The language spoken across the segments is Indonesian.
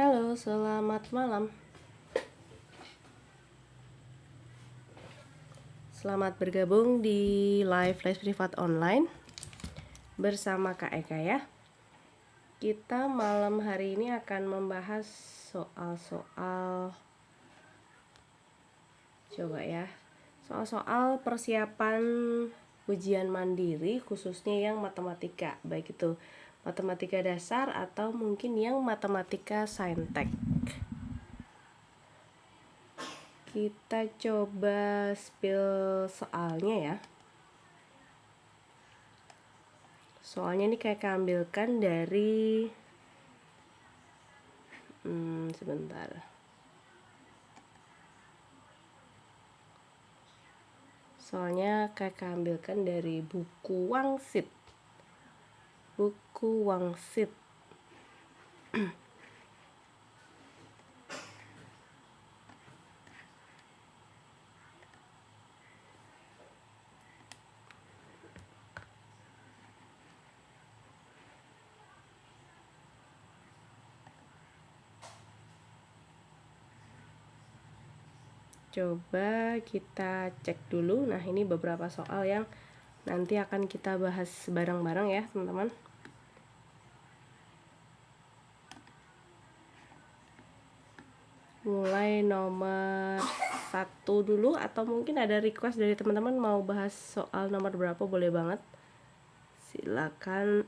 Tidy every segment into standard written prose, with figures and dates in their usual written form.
Halo, selamat malam. Selamat bergabung di live les privat online bersama Kak Eka ya. Kita malam hari ini akan membahas soal-soal soal persiapan ujian mandiri, khususnya yang matematika, baik itu matematika dasar atau mungkin yang matematika saintek. Kita coba spill soalnya ya. Soalnya ini kayak ambilkan dari sebentar. Soalnya kayak ambilkan dari buku Wangsit. Buku Wangsit. Coba kita cek dulu. Nah, ini beberapa soal yang nanti akan kita bahas bareng-bareng ya, teman-teman. Mulai nomor 1 dulu, atau mungkin ada request dari teman-teman mau bahas soal nomor berapa, boleh banget. Silakan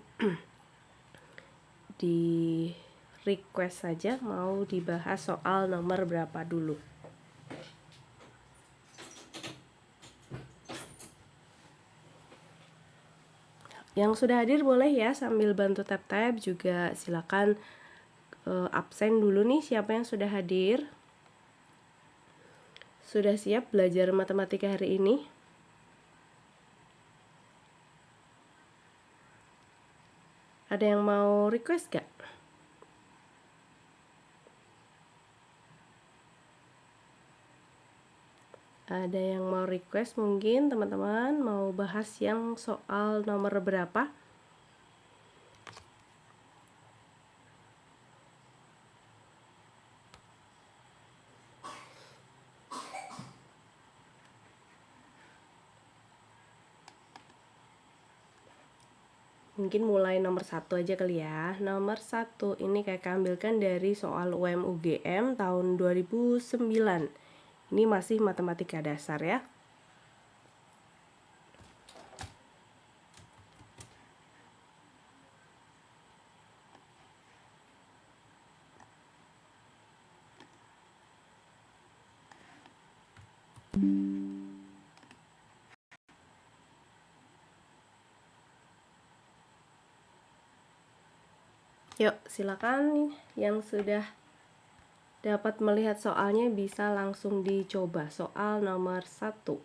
di request saja mau dibahas soal nomor berapa dulu. Yang sudah hadir boleh ya sambil bantu tap-tap, juga silakan absen dulu nih siapa yang sudah hadir. Sudah siap belajar matematika hari ini? Ada yang mau request gak? Ada yang mau request mungkin teman-teman mau bahas yang soal nomor berapa? Mungkin mulai nomor 1 aja kali ya. Nomor 1 ini kayak ambilkan dari soal UM/UGM tahun 2009. Ini masih matematika dasar ya. Yuk, silakan yang sudah dapat melihat soalnya bisa langsung dicoba. Soal nomor 1.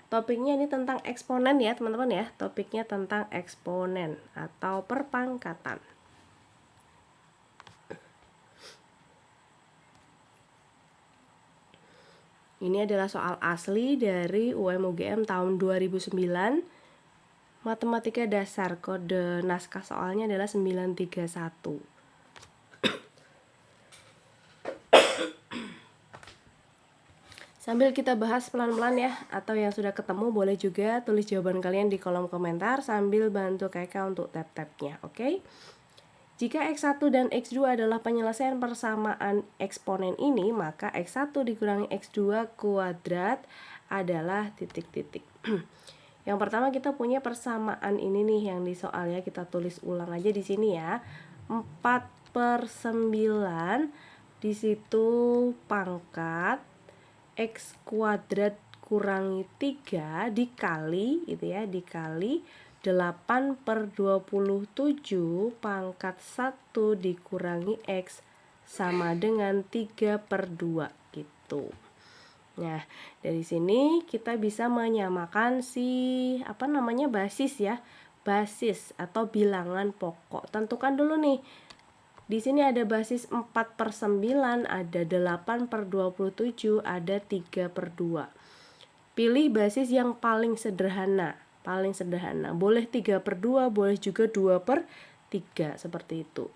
Topiknya ini tentang eksponen ya, teman-teman ya. Topiknya tentang eksponen atau perpangkatan. Ini adalah soal asli dari UM/UGM tahun 2009. Matematika dasar, kode naskah soalnya adalah 931. Sambil kita bahas pelan-pelan ya, atau yang sudah ketemu boleh juga tulis jawaban kalian di kolom komentar sambil bantu Keka untuk tap-tapnya, oke? Jika X1 dan X2 adalah penyelesaian persamaan eksponen ini, maka X1 dikurangi X2 kuadrat adalah titik-titik. Yang pertama kita punya persamaan ini nih yang di soal ya, kita tulis ulang aja di sini ya. 4/9 di situ pangkat X kuadrat kurangi 3 dikali itu ya, dikali 8/27 pangkat 1 dikurangi X sama dengan 3/2 gitu. Nah, dari sini kita bisa menyamakan basis ya. Basis atau bilangan pokok. Tentukan dulu nih. Di sini ada basis 4/9, ada 8/27, ada 3/2. Pilih basis yang paling sederhana. Boleh 3/2, boleh juga 2/3 seperti itu.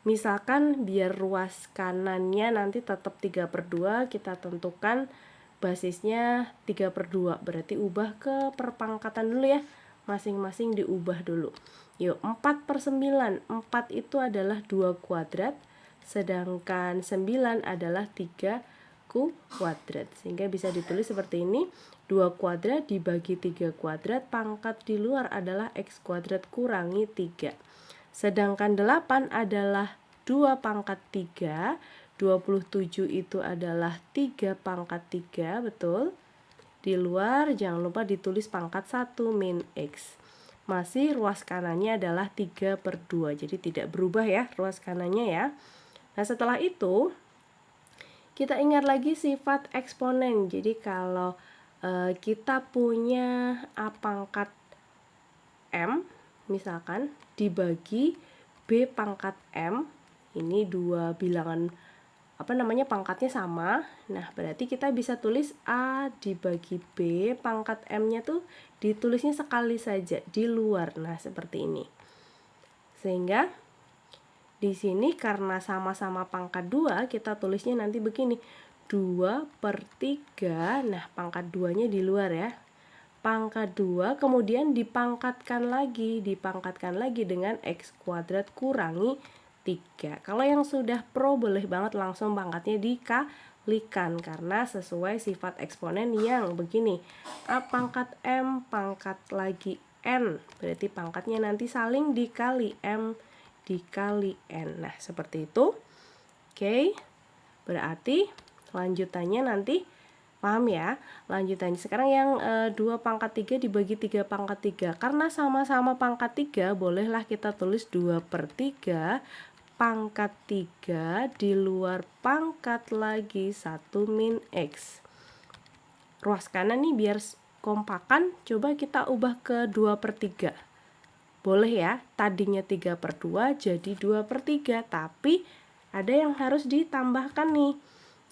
Misalkan biar ruas kanannya nanti tetap 3/2, kita tentukan basisnya 3/2, berarti ubah ke perpangkatan dulu ya, masing-masing diubah dulu. Yuk, 4/9, 4 itu adalah 2 kuadrat, sedangkan 9 adalah 3 kuadrat, sehingga bisa ditulis seperti ini, 2 kuadrat dibagi 3 kuadrat, pangkat di luar adalah x kuadrat kurangi 3. Sedangkan 8 adalah 2 pangkat 3, 27 itu /3 pangkat 3, betul? Di luar jangan lupa ditulis pangkat 1 min x. Masih ruas kanannya adalah 3/2, jadi tidak berubah ya ruas kanannya ya. Nah setelah itu, kita ingat lagi sifat eksponen. Jadi kalau kita punya A pangkat M, misalkan, dibagi B pangkat M, ini dua bilangan pangkatnya sama. Nah berarti kita bisa tulis A dibagi B, pangkat M-nya tuh ditulisnya sekali saja di luar. Nah seperti ini. Sehingga di sini karena sama-sama pangkat 2, kita tulisnya nanti begini, 2/3. Nah pangkat 2-nya di luar ya. Pangkat 2 kemudian dipangkatkan lagi dengan x kuadrat kurangi 3. Kalau yang sudah pro boleh banget langsung pangkatnya dikalikan karena sesuai sifat eksponen yang begini, A pangkat M pangkat lagi N, berarti pangkatnya nanti saling dikali M dikali N. Nah seperti itu. Oke, berarti lanjutannya nanti paham ya? Lanjutannya sekarang yang 2 pangkat 3 dibagi 3 pangkat 3. Karena sama-sama pangkat 3, bolehlah kita tulis 2/3 pangkat 3 di luar pangkat lagi 1 min x. Ruas kanan nih biar kompakan, coba kita ubah ke 2/3. Boleh ya, tadinya 3/2 jadi 2/3, tapi ada yang harus ditambahkan nih,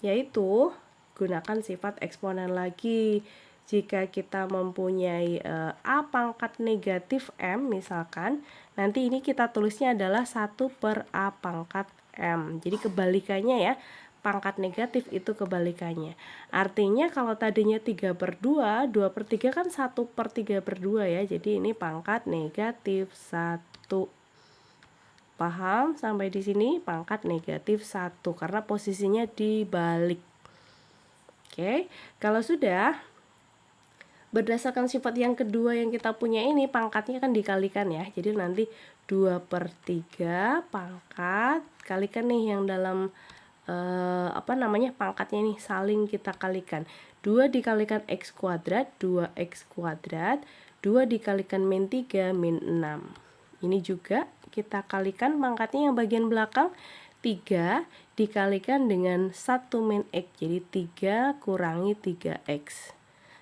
yaitu gunakan sifat eksponen lagi. Jika kita mempunyai A pangkat negatif M misalkan, nanti ini kita tulisnya adalah 1/A pangkat M. Jadi kebalikannya ya, pangkat negatif itu kebalikannya. Artinya kalau tadinya 3/2, 2/3 kan 1/3/2 ya. Jadi ini pangkat negatif 1. Paham sampai di sini? Pangkat negatif 1 karena posisinya dibalik. Oke, kalau sudah, berdasarkan sifat yang kedua yang kita punya ini, pangkatnya kan dikalikan ya. Jadi nanti 2/3 pangkat, kalikan nih yang dalam pangkatnya nih, saling kita kalikan. 2 dikalikan x kuadrat, 2x kuadrat, 2 dikalikan min 3, min 6. Ini juga kita kalikan pangkatnya yang bagian belakang, 3 dikalikan dengan 1 min x, jadi 3 kurangi 3x.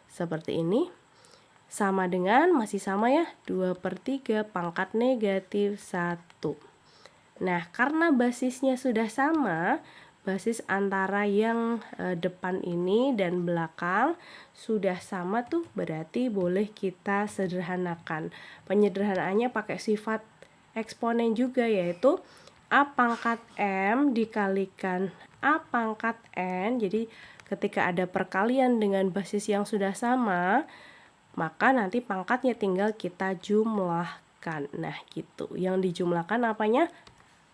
Seperti ini. Sama dengan, masih sama ya, 2/3 pangkat negatif 1. Nah, karena basisnya sudah sama, basis antara yang depan ini dan belakang sudah sama tuh, berarti boleh kita sederhanakan. Penyederhanaannya pakai sifat eksponen juga, yaitu A pangkat M dikalikan A pangkat N. Jadi ketika ada perkalian dengan basis yang sudah sama, maka nanti pangkatnya tinggal kita jumlahkan. Nah gitu, yang dijumlahkan apanya?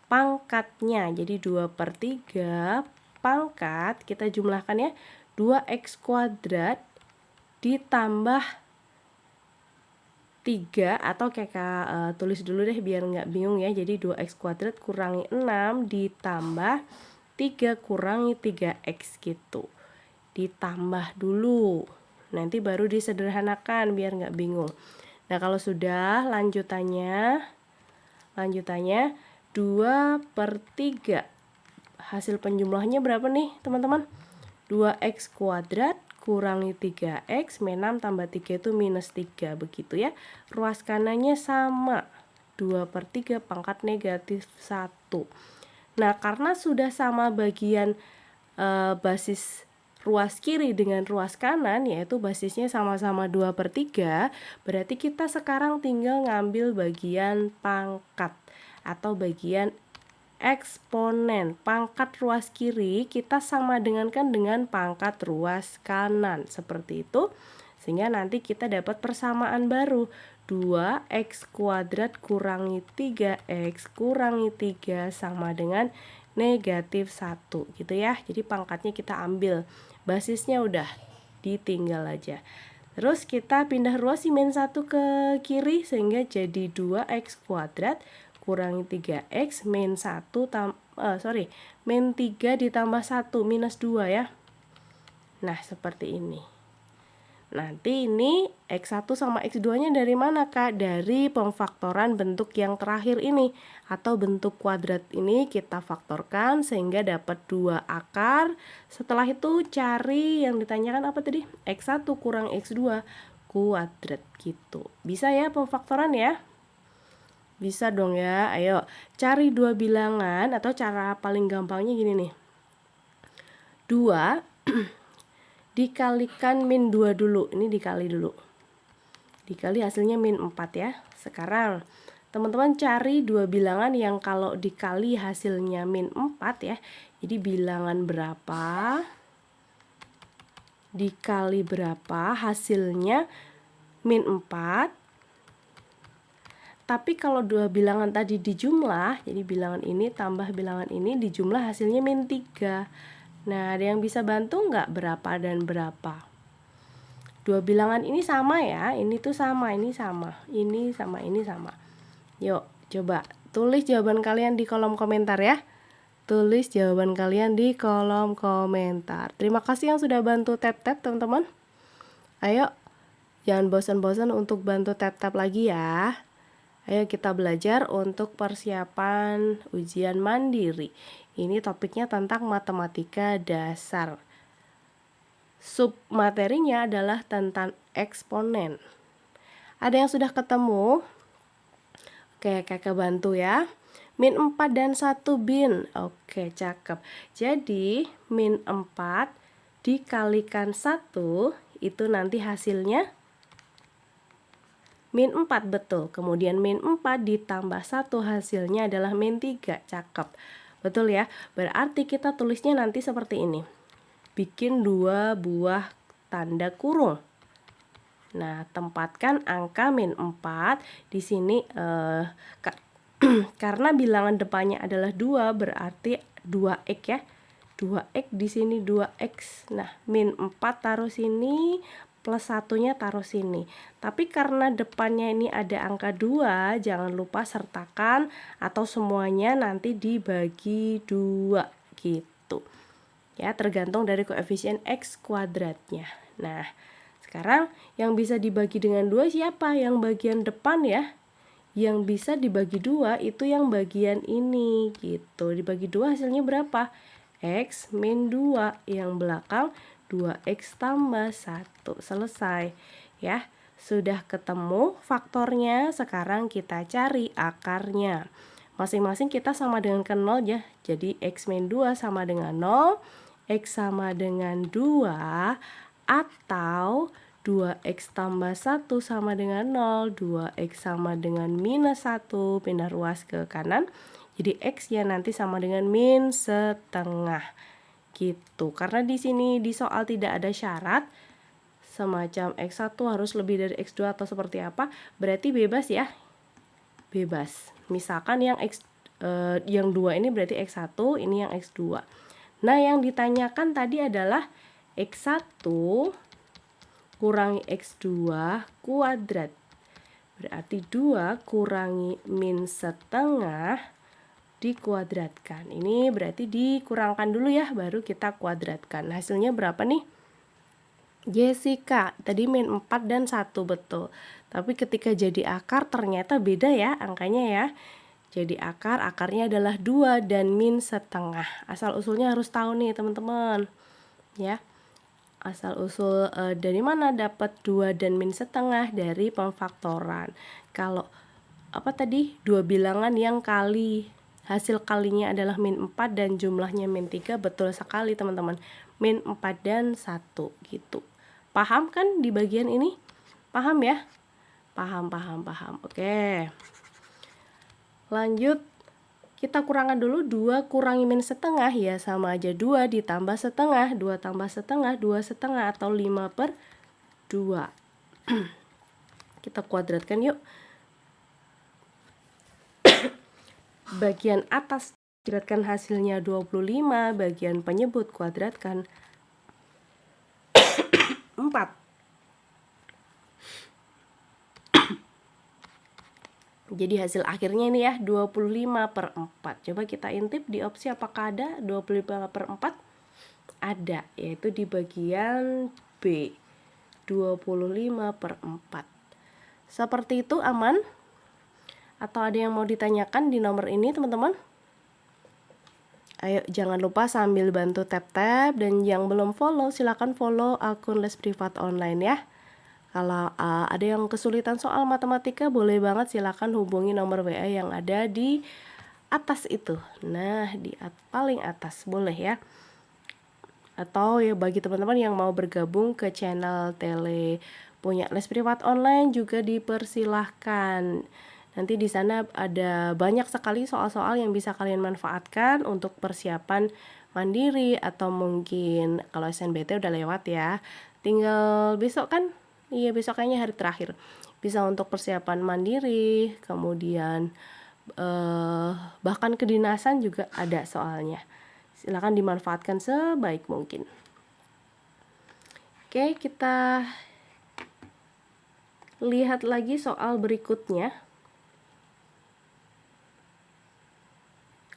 Pangkatnya. Jadi 2/3 pangkat, kita jumlahkan ya, 2x kuadrat ditambah 3, atau kakak tulis dulu deh biar nggak bingung ya. Jadi 2x kuadrat kurangi 6 ditambah 3 kurangi 3x gitu. Ditambah dulu, nanti baru disederhanakan biar nggak bingung. Nah kalau sudah, lanjutannya 2/3. Hasil penjumlahnya berapa nih teman-teman? 2x kuadrat kurangi 3x, min 6 tambah 3 itu minus 3, begitu ya. Ruas kanannya sama, 2/3 pangkat negatif 1. Nah karena sudah sama bagian basis ruas kiri dengan ruas kanan, yaitu basisnya sama-sama 2/3, berarti kita sekarang tinggal ngambil bagian pangkat atau bagian eksponen. Pangkat ruas kiri kita sama dengan pangkat ruas kanan. Seperti itu. Sehingga nanti kita dapat persamaan baru. 2x kuadrat kurangi 3x kurangi 3 sama dengan negatif 1 gitu ya. Jadi pangkatnya kita ambil. Basisnya udah ditinggal aja. Terus kita pindah ruas si min 1 ke kiri sehingga jadi 2x kuadrat kurangi 3x min 3 ditambah 1 minus 2 ya. Nah, seperti ini. Nanti ini X1 sama X2 nya dari mana Kak? Dari pemfaktoran bentuk yang terakhir ini atau bentuk kuadrat ini kita faktorkan sehingga dapat 2 akar. Setelah itu cari yang ditanyakan apa tadi? X1 kurang X2 kuadrat gitu. Bisa ya pemfaktoran ya? Bisa dong ya. Ayo cari dua bilangan atau cara paling gampangnya gini nih. 2 dikalikan min 2 dulu. Ini dikali dulu. Dikali hasilnya min 4 ya. Sekarang teman-teman cari dua bilangan yang kalau dikali hasilnya min 4 ya. Jadi bilangan berapa dikali berapa hasilnya min 4. Tapi kalau dua bilangan tadi dijumlah, jadi bilangan ini tambah bilangan ini dijumlah hasilnya min 3. Nah, ada yang bisa bantu nggak berapa dan berapa? Dua bilangan ini sama ya, ini tuh sama, ini sama, ini sama, ini sama. Yuk, coba tulis jawaban kalian di kolom komentar ya. Tulis jawaban kalian di kolom komentar. Terima kasih yang sudah bantu tap-tap teman-teman. Ayo, jangan bosan-bosan untuk bantu tap-tap lagi ya. Ayo kita belajar untuk persiapan ujian mandiri. Ini topiknya tentang matematika dasar. Sub materinya adalah tentang eksponen. Ada yang sudah ketemu? Oke, kakak bantu ya. Min 4 dan 1 bin. Oke, cakep. Jadi, min 4 dikalikan 1, itu nanti hasilnya min 4, betul. Kemudian min 4 ditambah 1 hasilnya adalah min 3. Cakep. Betul ya? Berarti kita tulisnya nanti seperti ini. Bikin 2 buah tanda kurung. Nah, tempatkan angka min 4 di sini karena bilangan depannya adalah 2 berarti 2x ya. 2x di sini 2x. Nah, min 4 taruh sini, plus satunya taruh sini. Tapi karena depannya ini ada angka 2, jangan lupa sertakan atau semuanya nanti dibagi 2 gitu. Ya, tergantung dari koefisien X kuadratnya. Nah, sekarang yang bisa dibagi dengan 2 siapa? Yang bagian depan ya. Yang bisa dibagi 2 itu yang bagian ini gitu. Dibagi 2 hasilnya berapa? X min 2. Yang belakang 2x tambah 1. Selesai ya. Sudah ketemu faktornya, sekarang kita cari akarnya. Masing-masing kita sama dengan ke 0 ya. Jadi x min 2 sama dengan 0, x sama dengan 2, atau 2x tambah 1 sama dengan 0, 2x sama dengan minus 1, pindah ruas ke kanan. Jadi x ya nanti sama dengan min setengah. Gitu. Karena di sini di soal tidak ada syarat semacam X1 harus lebih dari X2 atau seperti apa, berarti bebas ya. Bebas. Misalkan yang yang 2 ini berarti X1, ini yang X2. Nah, yang ditanyakan tadi adalah X1 kurangi X2 kuadrat. Berarti 2 kurangi min setengah dikuadratkan. Ini berarti dikurangkan dulu ya, baru kita kuadratkan. Hasilnya berapa nih? Jessica, tadi min 4 dan 1 betul. Tapi ketika jadi akar ternyata beda ya angkanya ya. Jadi akarnya adalah 2 dan min setengah. Asal usulnya harus tahu nih teman-teman. Ya. Asal usul dari mana dapat 2 dan min setengah? Dari pemfaktoran. Kalau apa tadi? Dua bilangan yang hasil kalinya adalah min 4 dan jumlahnya min 3, betul sekali teman-teman. Min 4 dan 1 gitu. Paham kan di bagian ini? Paham ya? Paham. Oke. Lanjut Kita kurangkan dulu, 2 kurangi minus setengah ya sama aja 2 ditambah setengah, 2 tambah setengah, 2 setengah atau 5/2. Kita kuadratkan yuk. Bagian atas kuadratkan hasilnya 25, bagian penyebut kuadratkan 4. Jadi hasil akhirnya ini ya 25/4. Coba kita intip di opsi apakah ada 25/4. Ada, yaitu di bagian B 25/4. Seperti itu aman? Atau ada yang mau ditanyakan di nomor ini teman-teman? Ayo jangan lupa sambil bantu tap-tap, dan yang belum follow silahkan follow akun Les Privat Online ya. Kalau ada yang kesulitan soal matematika, boleh banget silakan hubungi nomor WA yang ada di atas itu. Nah, di paling atas boleh ya. Atau ya bagi teman-teman yang mau bergabung ke channel tele punya Les Privat Online juga dipersilahkan. Nanti di sana ada banyak sekali soal-soal yang bisa kalian manfaatkan untuk persiapan mandiri, atau mungkin kalau SNBT udah lewat ya. Tinggal besok kan? Iya, besok kayaknya hari terakhir. Bisa untuk persiapan mandiri, kemudian bahkan kedinasan juga ada soalnya. Silakan dimanfaatkan sebaik mungkin. Oke, kita lihat lagi soal berikutnya.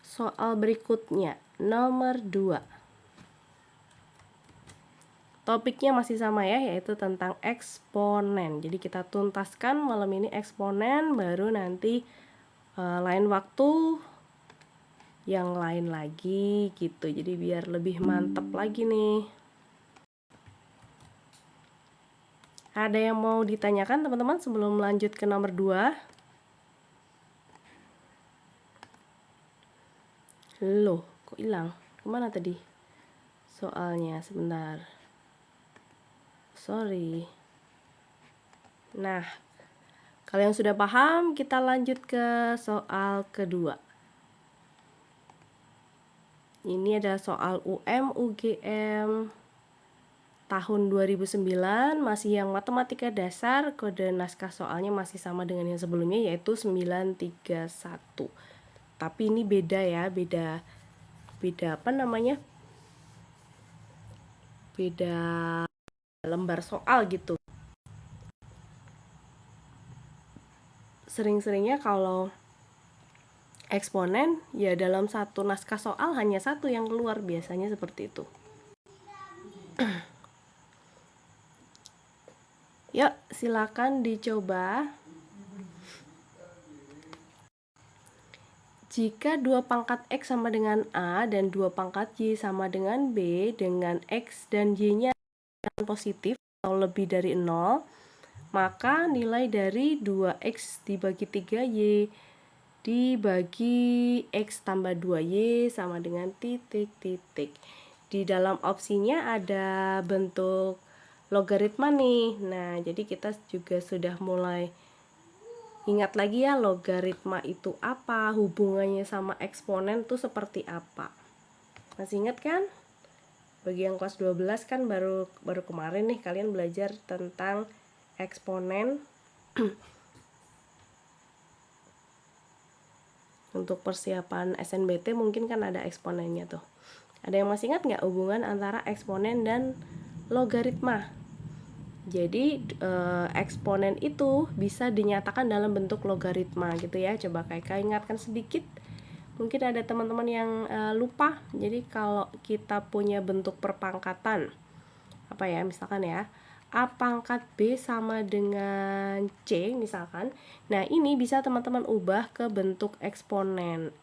Soal berikutnya, nomor 2. Topiknya masih sama ya, yaitu tentang eksponen. Jadi kita tuntaskan malam ini eksponen, baru nanti lain waktu yang lain lagi gitu. Jadi biar lebih mantap lagi nih. Ada yang mau ditanyakan teman-teman sebelum lanjut ke nomor 2? Loh, kok hilang? Kemana tadi soalnya? Sebentar. Sorry. Nah, kalau yang sudah paham, kita lanjut ke soal kedua. Ini adalah soal UM/UGM tahun 2009, masih yang matematika dasar. Kode naskah soalnya masih sama dengan yang sebelumnya, yaitu 931. Tapi ini beda ya, beda apa namanya? Beda lembar soal gitu. Sering-seringnya kalau eksponen ya dalam satu naskah soal hanya satu yang keluar, biasanya seperti itu. Yuk, silakan dicoba. Jika 2 pangkat X sama dengan A dan 2 pangkat Y sama dengan B, dengan X dan Y-nya positif atau lebih dari 0, maka nilai dari 2X dibagi 3Y dibagi X tambah 2Y sama dengan titik-titik. Di dalam opsinya ada bentuk logaritma nih. Nah, jadi kita juga sudah mulai ingat lagi ya, logaritma itu apa, hubungannya sama eksponen tuh seperti apa. Masih ingat kan? Bagi yang kelas 12 kan baru kemarin nih kalian belajar tentang eksponen. Untuk persiapan SNBT mungkin kan ada eksponennya tuh. Ada yang masih ingat nggak hubungan antara eksponen dan logaritma? Jadi eksponen itu bisa dinyatakan dalam bentuk logaritma gitu ya. Coba Kakak ingatkan sedikit. Mungkin ada teman-teman yang lupa. Jadi kalau kita punya bentuk perpangkatan, apa ya, misalkan ya, A pangkat B sama dengan C misalkan. Nah, ini bisa teman-teman ubah ke bentuk eksponen.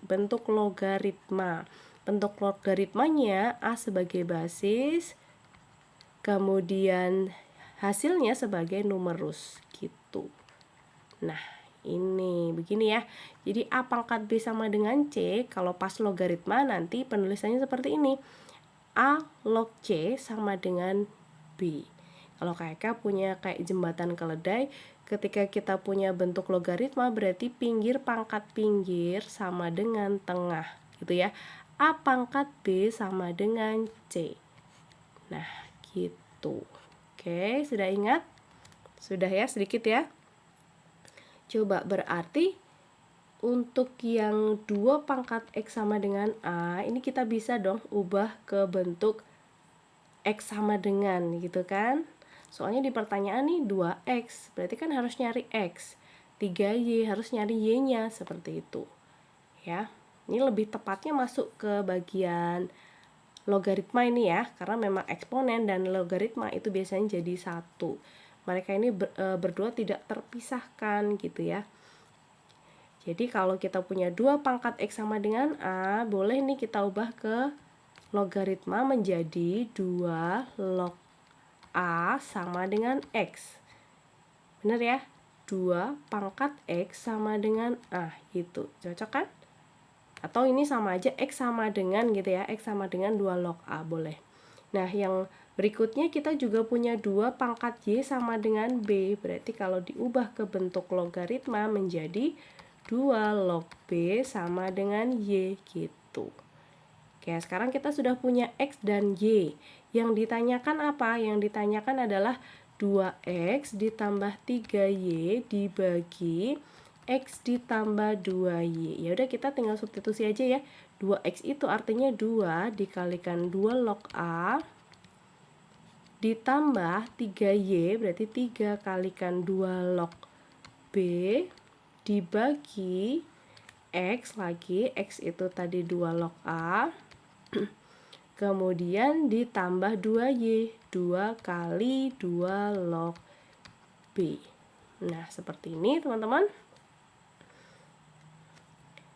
Bentuk logaritma. Bentuk logaritmanya A sebagai basis, kemudian hasilnya sebagai numerus gitu. Nah, ini begini ya. Jadi A pangkat B sama dengan C, kalau pas logaritma nanti penulisannya seperti ini. A log C sama dengan B. Kalau KK punya kayak jembatan keledai, ketika kita punya bentuk logaritma berarti pinggir pangkat pinggir sama dengan tengah, gitu ya. A pangkat B sama dengan C. Nah, gitu. Oke, sudah ingat? Sudah ya, sedikit ya. Coba berarti untuk yang 2 pangkat X sama dengan A, ini kita bisa dong ubah ke bentuk X sama dengan, gitu kan. Soalnya di pertanyaan nih 2X, berarti kan harus nyari X. 3Y harus nyari Y-nya, seperti itu. Ya, ini lebih tepatnya masuk ke bagian logaritma ini ya, karena memang eksponen dan logaritma itu biasanya jadi satu. Mereka ini berdua tidak terpisahkan gitu ya. Jadi kalau kita punya 2 pangkat X sama dengan A, boleh nih kita ubah ke logaritma menjadi 2 log A sama dengan X. Bener ya? 2 pangkat X sama dengan A gitu. Cocok kan? Atau ini sama aja X sama dengan gitu ya, X sama dengan 2 log A boleh. Nah, yang berikutnya kita juga punya 2 pangkat Y sama dengan B. Berarti kalau diubah ke bentuk logaritma menjadi 2 log B sama dengan Y gitu. Oke, sekarang kita sudah punya X dan Y. Yang ditanyakan apa? Yang ditanyakan adalah 2X ditambah 3Y dibagi X ditambah 2Y. Ya udah kita tinggal substitusi aja ya. 2X itu artinya 2 dikalikan 2 log A ditambah 3Y berarti 3 kalikan 2 log B dibagi X lagi. X itu tadi 2 log A. Kemudian ditambah 2Y. 2 kali 2 log B. Nah, seperti ini teman-teman.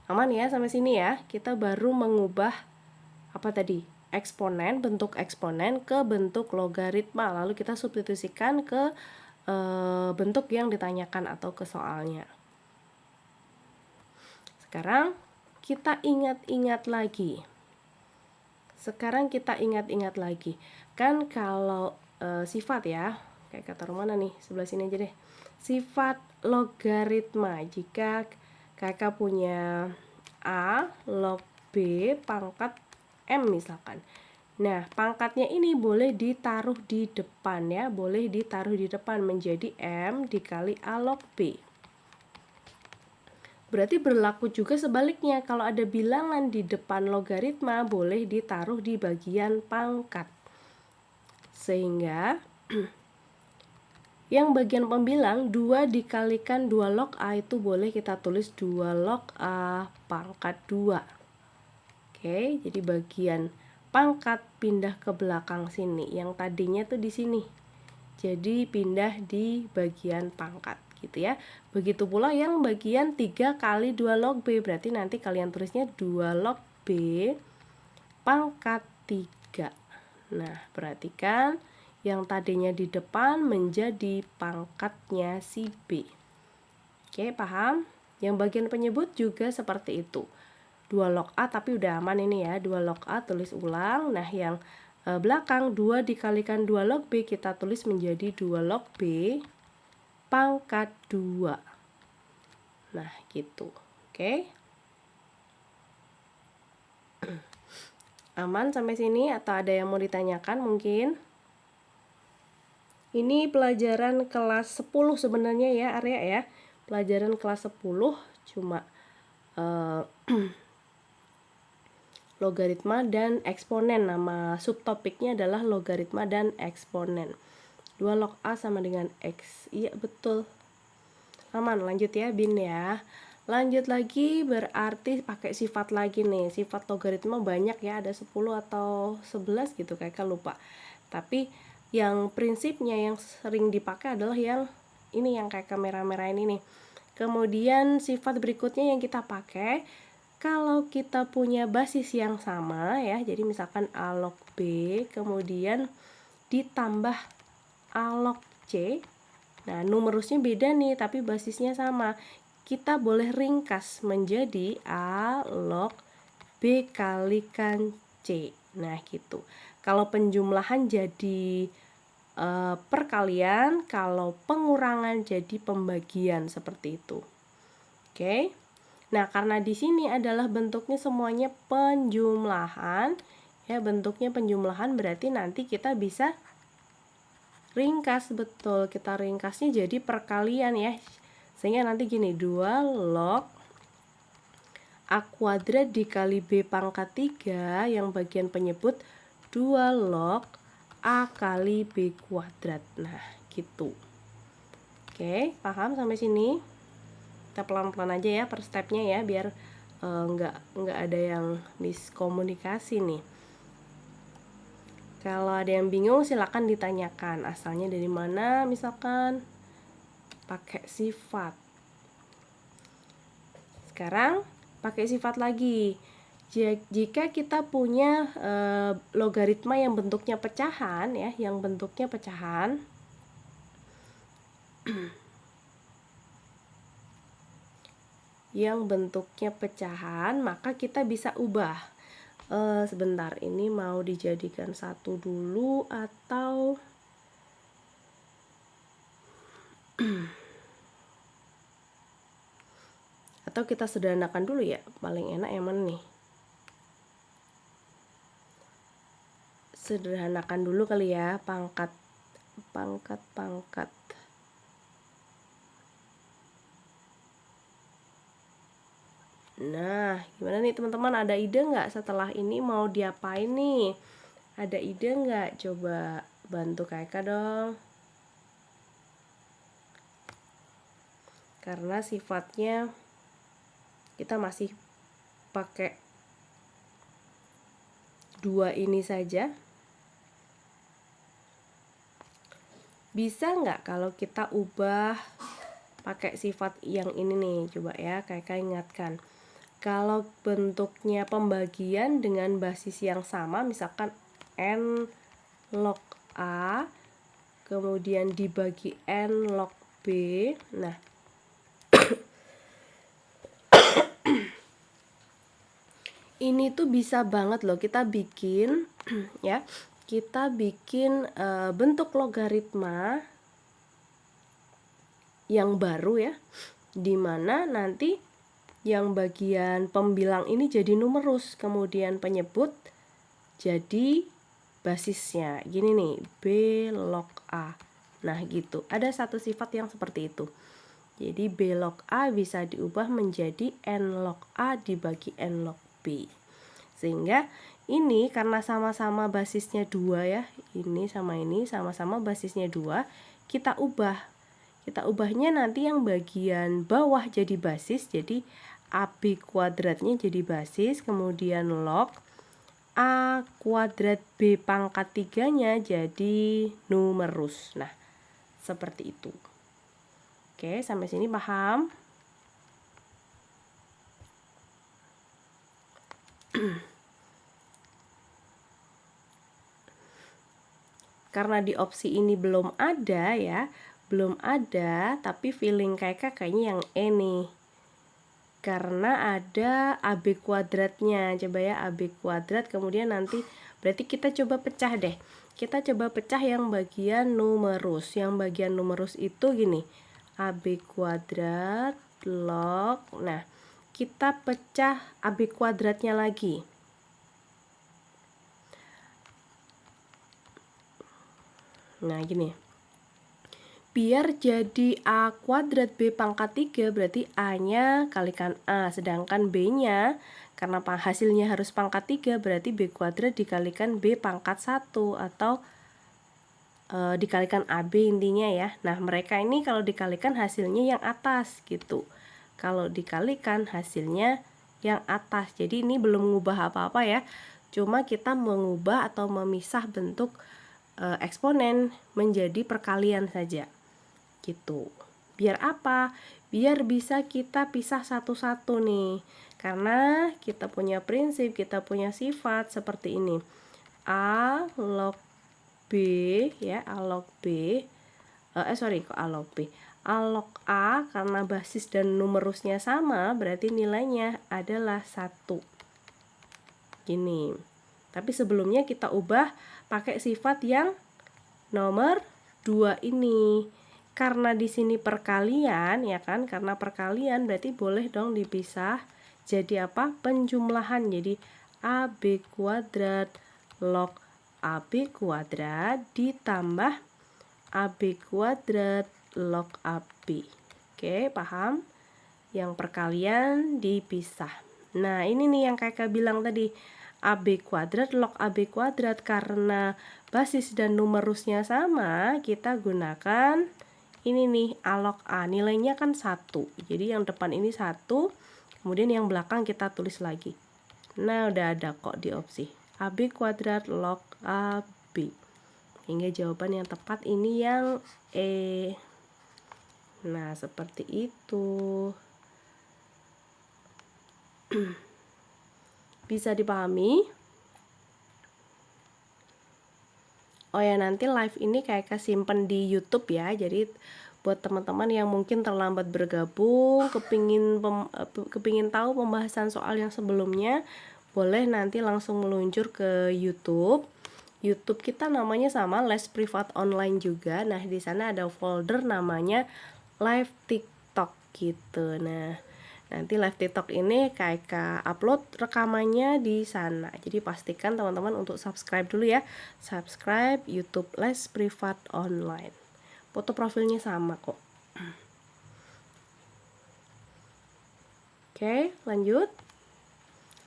Aman ya sampai sini ya. Kita baru mengubah apa tadi? Eksponen, bentuk eksponen ke bentuk logaritma. Lalu kita substitusikan ke bentuk yang ditanyakan atau ke soalnya. Sekarang kita ingat-ingat lagi. Kan kalau sifat ya, kayak kata mana nih? Sebelah sini aja deh. Sifat logaritma. Jika kakak punya A log B pangkat M misalkan. Nah, pangkatnya ini boleh ditaruh di depan ya, boleh ditaruh di depan menjadi M dikali A log B. Berarti berlaku juga sebaliknya, kalau ada bilangan di depan logaritma boleh ditaruh di bagian pangkat. Sehingga yang bagian pembilang 2 dikalikan 2 log A itu boleh kita tulis 2 log A pangkat 2. Oke, jadi bagian pangkat pindah ke belakang sini. Yang tadinya tuh di sini. Jadi pindah di bagian pangkat gitu ya. Begitu pula yang bagian 3 kali 2 log B. Berarti nanti kalian tulisnya 2 log B pangkat 3. Nah, perhatikan yang tadinya di depan menjadi pangkatnya si B. Oke, paham? Yang bagian penyebut juga seperti itu. 2 log A tapi udah aman ini ya. 2 log A tulis ulang. Nah, yang belakang 2 dikalikan 2 log B kita tulis menjadi 2 log B pangkat 2. Nah, gitu. Oke. Aman sampai sini atau ada yang mau ditanyakan mungkin? Ini pelajaran kelas 10 sebenarnya ya, Arya ya. Pelajaran kelas 10 cuma logaritma dan eksponen. Nama subtopiknya adalah logaritma dan eksponen. 2 log A sama dengan X. Iya, betul. Aman, lanjut ya, Bin ya. Lanjut lagi berarti pakai sifat lagi nih. Sifat logaritma banyak ya, ada 10 atau 11 gitu, kakak lupa. Tapi yang prinsipnya yang sering dipakai adalah yang ini, yang kayak merah-merah ini nih. Kemudian sifat berikutnya yang kita pakai kalau kita punya basis yang sama ya. Jadi misalkan A log B kemudian ditambah A log C. Nah, numerusnya beda nih tapi basisnya sama. Kita boleh ringkas menjadi A log B kalikan C. Nah, gitu. Kalau penjumlahan jadi perkalian, kalau pengurangan jadi pembagian, seperti itu. Oke. Nah, karena di sini adalah bentuknya semuanya penjumlahan, ya, bentuknya penjumlahan berarti nanti kita bisa ringkas, betul. Kita ringkasnya jadi perkalian ya. Sehingga nanti gini, 2 log A kuadrat dikali B pangkat 3, yang bagian penyebut 2 log A kali B kuadrat. Nah, gitu. Oke, paham sampai sini? Kita pelan-pelan aja ya per stepnya ya, biar nggak ada yang miskomunikasi nih. Kalau ada yang bingung silakan ditanyakan asalnya dari mana, misalkan pakai sifat. Sekarang pakai sifat lagi. Jika kita punya logaritma yang bentuknya pecahan ya, maka kita bisa ubah. Sebentar, ini mau dijadikan 1 dulu atau kita sederhanakan dulu ya, paling enak yang mana nih? Sederhanakan dulu kali ya, pangkat. Nah, gimana nih teman-teman, ada ide nggak setelah ini mau diapain nih? Ada ide nggak? Coba bantu Kakak dong. Karena sifatnya kita masih pakai 2 ini saja. Bisa nggak kalau kita ubah pakai sifat yang ini nih? Coba ya, Kakak ingatkan. Kalau bentuknya pembagian dengan basis yang sama, misalkan n log A, kemudian dibagi n log B. Nah, ini tuh bisa banget loh kita bikin ya. Kita bikin bentuk logaritma yang baru ya, dimana nanti yang bagian pembilang ini jadi numerus, kemudian penyebut jadi basisnya. Gini nih, B log A. Nah, gitu. Ada satu sifat yang seperti itu. Jadi B log A bisa diubah menjadi N log A dibagi N log B. Sehingga ini karena sama-sama basisnya 2 ya, ini sama ini sama-sama basisnya 2, kita ubah. Kita ubahnya nanti yang bagian bawah jadi basis, jadi AB kuadratnya jadi basis, kemudian log A kuadrat B pangkat 3-nya jadi numerus. Nah, seperti itu. Oke, sampai sini paham? Karena di opsi ini belum ada ya, tapi feeling kayaknya yang E nih. Karena ada AB kuadratnya. Coba ya, AB kuadrat, kemudian nanti berarti kita coba pecah deh. Kita coba pecah yang bagian numerus. Yang bagian numerus itu gini, AB kuadrat log. Nah, kita pecah AB kuadratnya lagi. Nah, gini. Biar jadi A kuadrat B pangkat 3, berarti A-nya kalikan A. Sedangkan B-nya, karena hasilnya harus pangkat 3, berarti B kuadrat dikalikan B pangkat 1. Atau dikalikan AB intinya ya. Nah, mereka ini kalau dikalikan hasilnya yang atas gitu. Kalau dikalikan hasilnya yang atas. Jadi ini belum mengubah apa-apa ya. Cuma kita mengubah atau memisah bentuk eksponen menjadi perkalian saja. Gitu. Biar apa? Biar bisa kita pisah satu-satu nih. Karena kita punya prinsip, kita punya sifat seperti ini. A log B ya, A log B. Kok A log B? A log A karena basis dan numerusnya sama, berarti nilainya adalah 1. Gini. Tapi sebelumnya kita ubah pakai sifat yang nomor 2 ini. Karena di sini perkalian ya kan, karena perkalian berarti boleh dong dipisah jadi apa? Penjumlahan. Jadi AB kuadrat log AB kuadrat ditambah AB kuadrat log AB. Oke, paham? Yang perkalian dipisah. Nah, ini nih yang kakak bilang tadi, AB kuadrat log AB kuadrat, karena basis dan numerusnya sama, kita gunakan ini nih, A log A, nilainya kan 1. Jadi yang depan ini 1, kemudian yang belakang kita tulis lagi. Nah, udah ada kok di opsi. AB kuadrat log AB. Hingga jawaban yang tepat ini yang E. Nah, seperti itu. Bisa dipahami? Oh ya, nanti live ini kayak simpen di YouTube ya. Jadi buat teman-teman yang mungkin terlambat bergabung, kepingin tahu pembahasan soal yang sebelumnya, boleh nanti langsung meluncur ke YouTube. YouTube kita namanya sama, Les Privat Online juga. Nah, di sana ada folder namanya Live TikTok gitu. Nah, nanti live TikTok ini KK upload rekamannya di sana. Jadi pastikan teman-teman untuk subscribe dulu ya. Subscribe YouTube Les Privat Online. Foto profilnya sama kok. Oke, lanjut.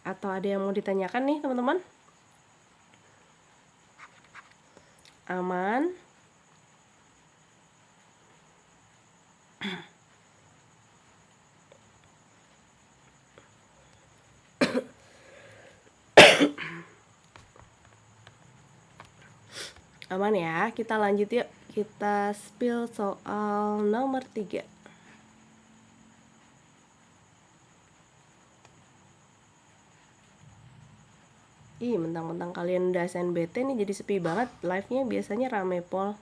Atau ada yang mau ditanyakan nih teman-teman? Aman? Aman ya, kita lanjut yuk. Kita spill soal nomor 3. Ih, mentang-mentang kalian udah SNBT nih jadi sepi banget. Live-nya biasanya rame pol.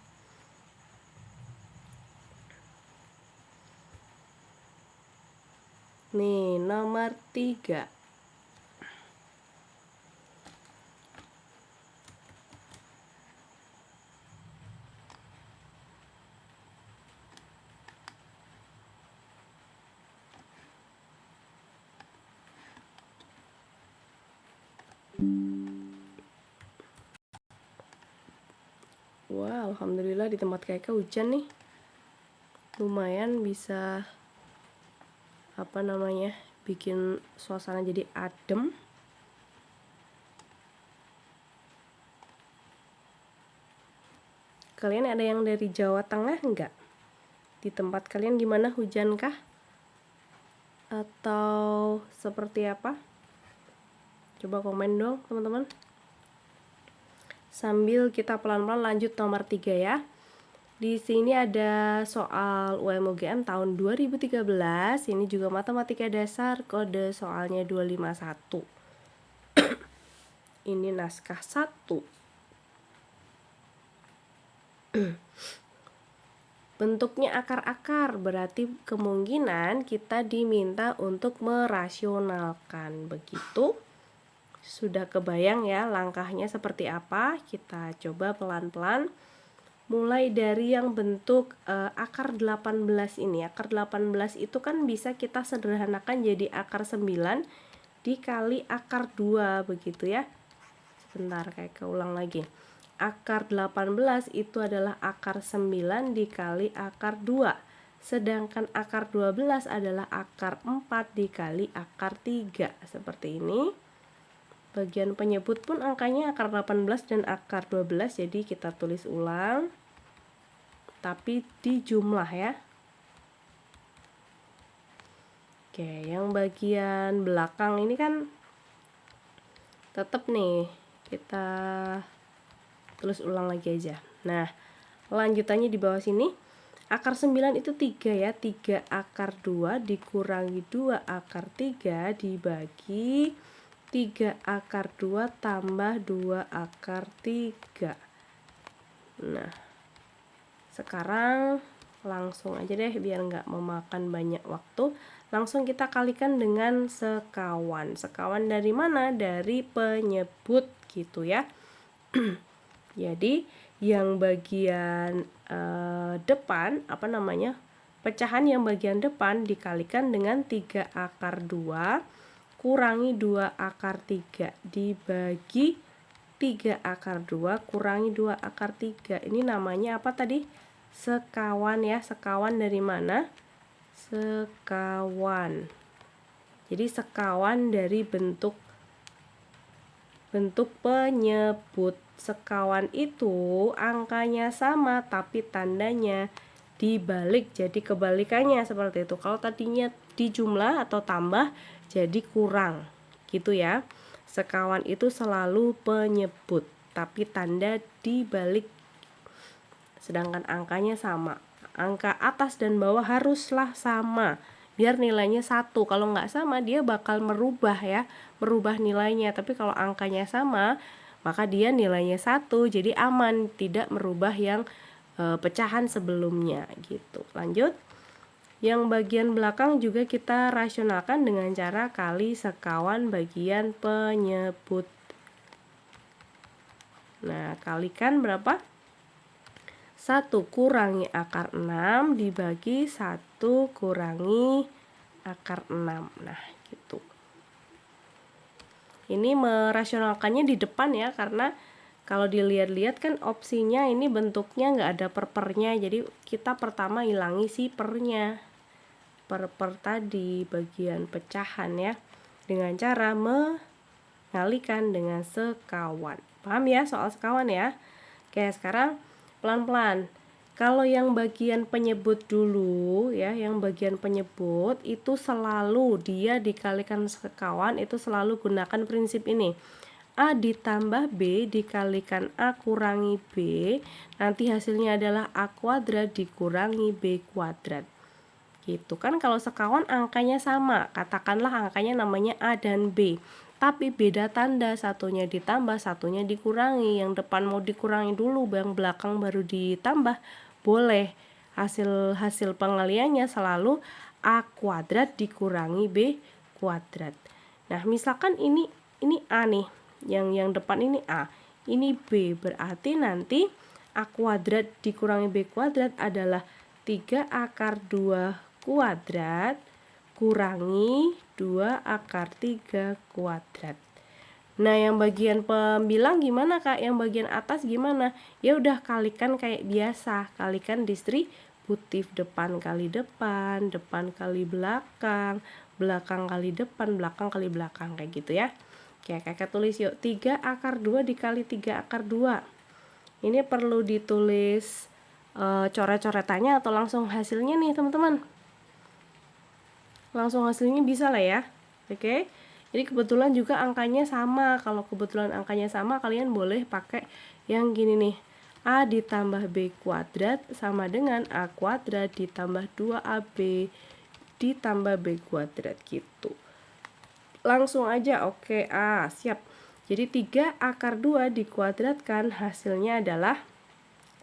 Nih, nomor 3. Wah, alhamdulillah di tempat kakak hujan nih. Lumayan bisa bikin suasana jadi adem. Kalian ada yang dari Jawa Tengah enggak? Di tempat kalian gimana, hujan kah? Atau seperti apa? Coba komen dong teman-teman. Sambil kita pelan-pelan lanjut nomor 3 ya. Di sini ada soal UMUGM tahun 2013. Ini juga matematika dasar, kode soalnya 251. Ini naskah 1. Bentuknya akar-akar, berarti kemungkinan kita diminta untuk merasionalkan. Begitu. Sudah kebayang ya langkahnya seperti apa? Kita coba pelan-pelan. Mulai dari yang bentuk akar 18 ini. Akar 18 itu kan bisa kita sederhanakan jadi akar 9 dikali akar 2 begitu ya. Sebentar, kayak keulang lagi. Akar 18 itu adalah akar 9 dikali akar 2. Sedangkan akar 12 adalah akar 4 dikali akar 3. Seperti ini. Bagian penyebut pun angkanya akar 18 dan akar 12, jadi kita tulis ulang. Tapi di jumlah ya. Oke, yang bagian belakang ini kan tetap nih, kita tulis ulang lagi aja. Nah, lanjutannya di bawah sini. Akar 9 itu 3 ya. 3 akar 2 dikurangi 2 akar 3 dibagi 3 akar 2 tambah 2 akar 3. Nah, sekarang langsung aja deh biar nggak memakan banyak waktu. Langsung kita kalikan dengan sekawan. Sekawan dari mana? Dari penyebut gitu ya. Jadi yang bagian depan, pecahan yang bagian depan dikalikan dengan 3 akar 2 kurangi 2 akar 3 dibagi 3 akar 2 kurangi 2 akar 3. Ini namanya apa tadi? Sekawan ya. Sekawan dari mana? Sekawan. Jadi sekawan dari bentuk penyebut. Sekawan itu angkanya sama tapi tandanya dibalik, jadi kebalikannya seperti itu. Kalau tadinya dijumlah atau tambah jadi kurang gitu ya. Sekawan itu selalu penyebut tapi tanda dibalik, sedangkan angkanya sama. Angka atas dan bawah haruslah sama biar nilainya 1. Kalau nggak sama dia bakal merubah nilainya. Tapi kalau angkanya sama maka dia nilainya 1, jadi aman, tidak merubah yang pecahan sebelumnya gitu. Lanjut, yang bagian belakang juga kita rasionalkan dengan cara kali sekawan bagian penyebut. Nah, kalikan berapa? 1 kurangi akar 6 dibagi 1 kurangi akar 6. Nah, gitu. Ini merasionalkannya di depan ya, karena kalau dilihat-lihat kan opsinya ini bentuknya nggak ada per-pernya. Jadi kita pertama hilangi si pernya. Per tadi bagian pecahan ya. Dengan cara mengalikan dengan sekawan. Paham ya soal sekawan ya? Oke, sekarang pelan-pelan. Kalau yang bagian penyebut dulu ya, yang bagian penyebut itu selalu dia dikalikan sekawan, itu selalu gunakan prinsip ini. A ditambah B dikalikan A kurangi B, nanti hasilnya adalah A kuadrat dikurangi B kuadrat. Gitu kan, kalau sekawan angkanya sama, katakanlah angkanya namanya A dan B. Tapi beda tanda, satunya ditambah, satunya dikurangi. Yang depan mau dikurangi dulu, yang belakang baru ditambah. Boleh. Hasil pengaliannya selalu A kuadrat dikurangi B kuadrat. Nah, misalkan ini A nih. Yang depan ini A. Ini B. Berarti nanti A kuadrat dikurangi B kuadrat adalah 3 akar 2 kuadrat kurangi 2 akar 3 kuadrat. Nah, yang bagian pembilang gimana Kak? Yang bagian atas gimana? Ya udah, kalikan kayak biasa, kalikan distributif, depan kali depan, depan kali belakang, belakang kali depan, belakang kali belakang, kayak gitu ya. Oke, Kakak tulis yuk, 3 akar 2 dikali 3 akar 2. Ini perlu ditulis coret-coretannya atau langsung hasilnya nih teman-teman. Langsung hasilnya bisa lah ya. Oke. Jadi kebetulan juga angkanya sama. Kalau kebetulan angkanya sama, kalian boleh pakai yang gini nih. A ditambah B kuadrat sama dengan A kuadrat ditambah 2AB ditambah B kuadrat gitu. Langsung aja, oke, A, siap. Jadi 3 akar 2 dikuadratkan, hasilnya adalah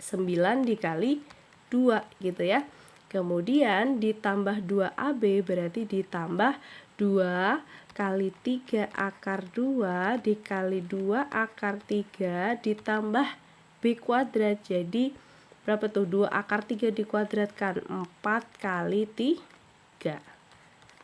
9 dikali 2 gitu ya. Kemudian ditambah 2AB berarti ditambah 2 kali 3 akar 2 dikali 2 akar 3 ditambah B kuadrat. Jadi berapa tuh? 2 akar 3 dikuadratkan, 4 kali 3.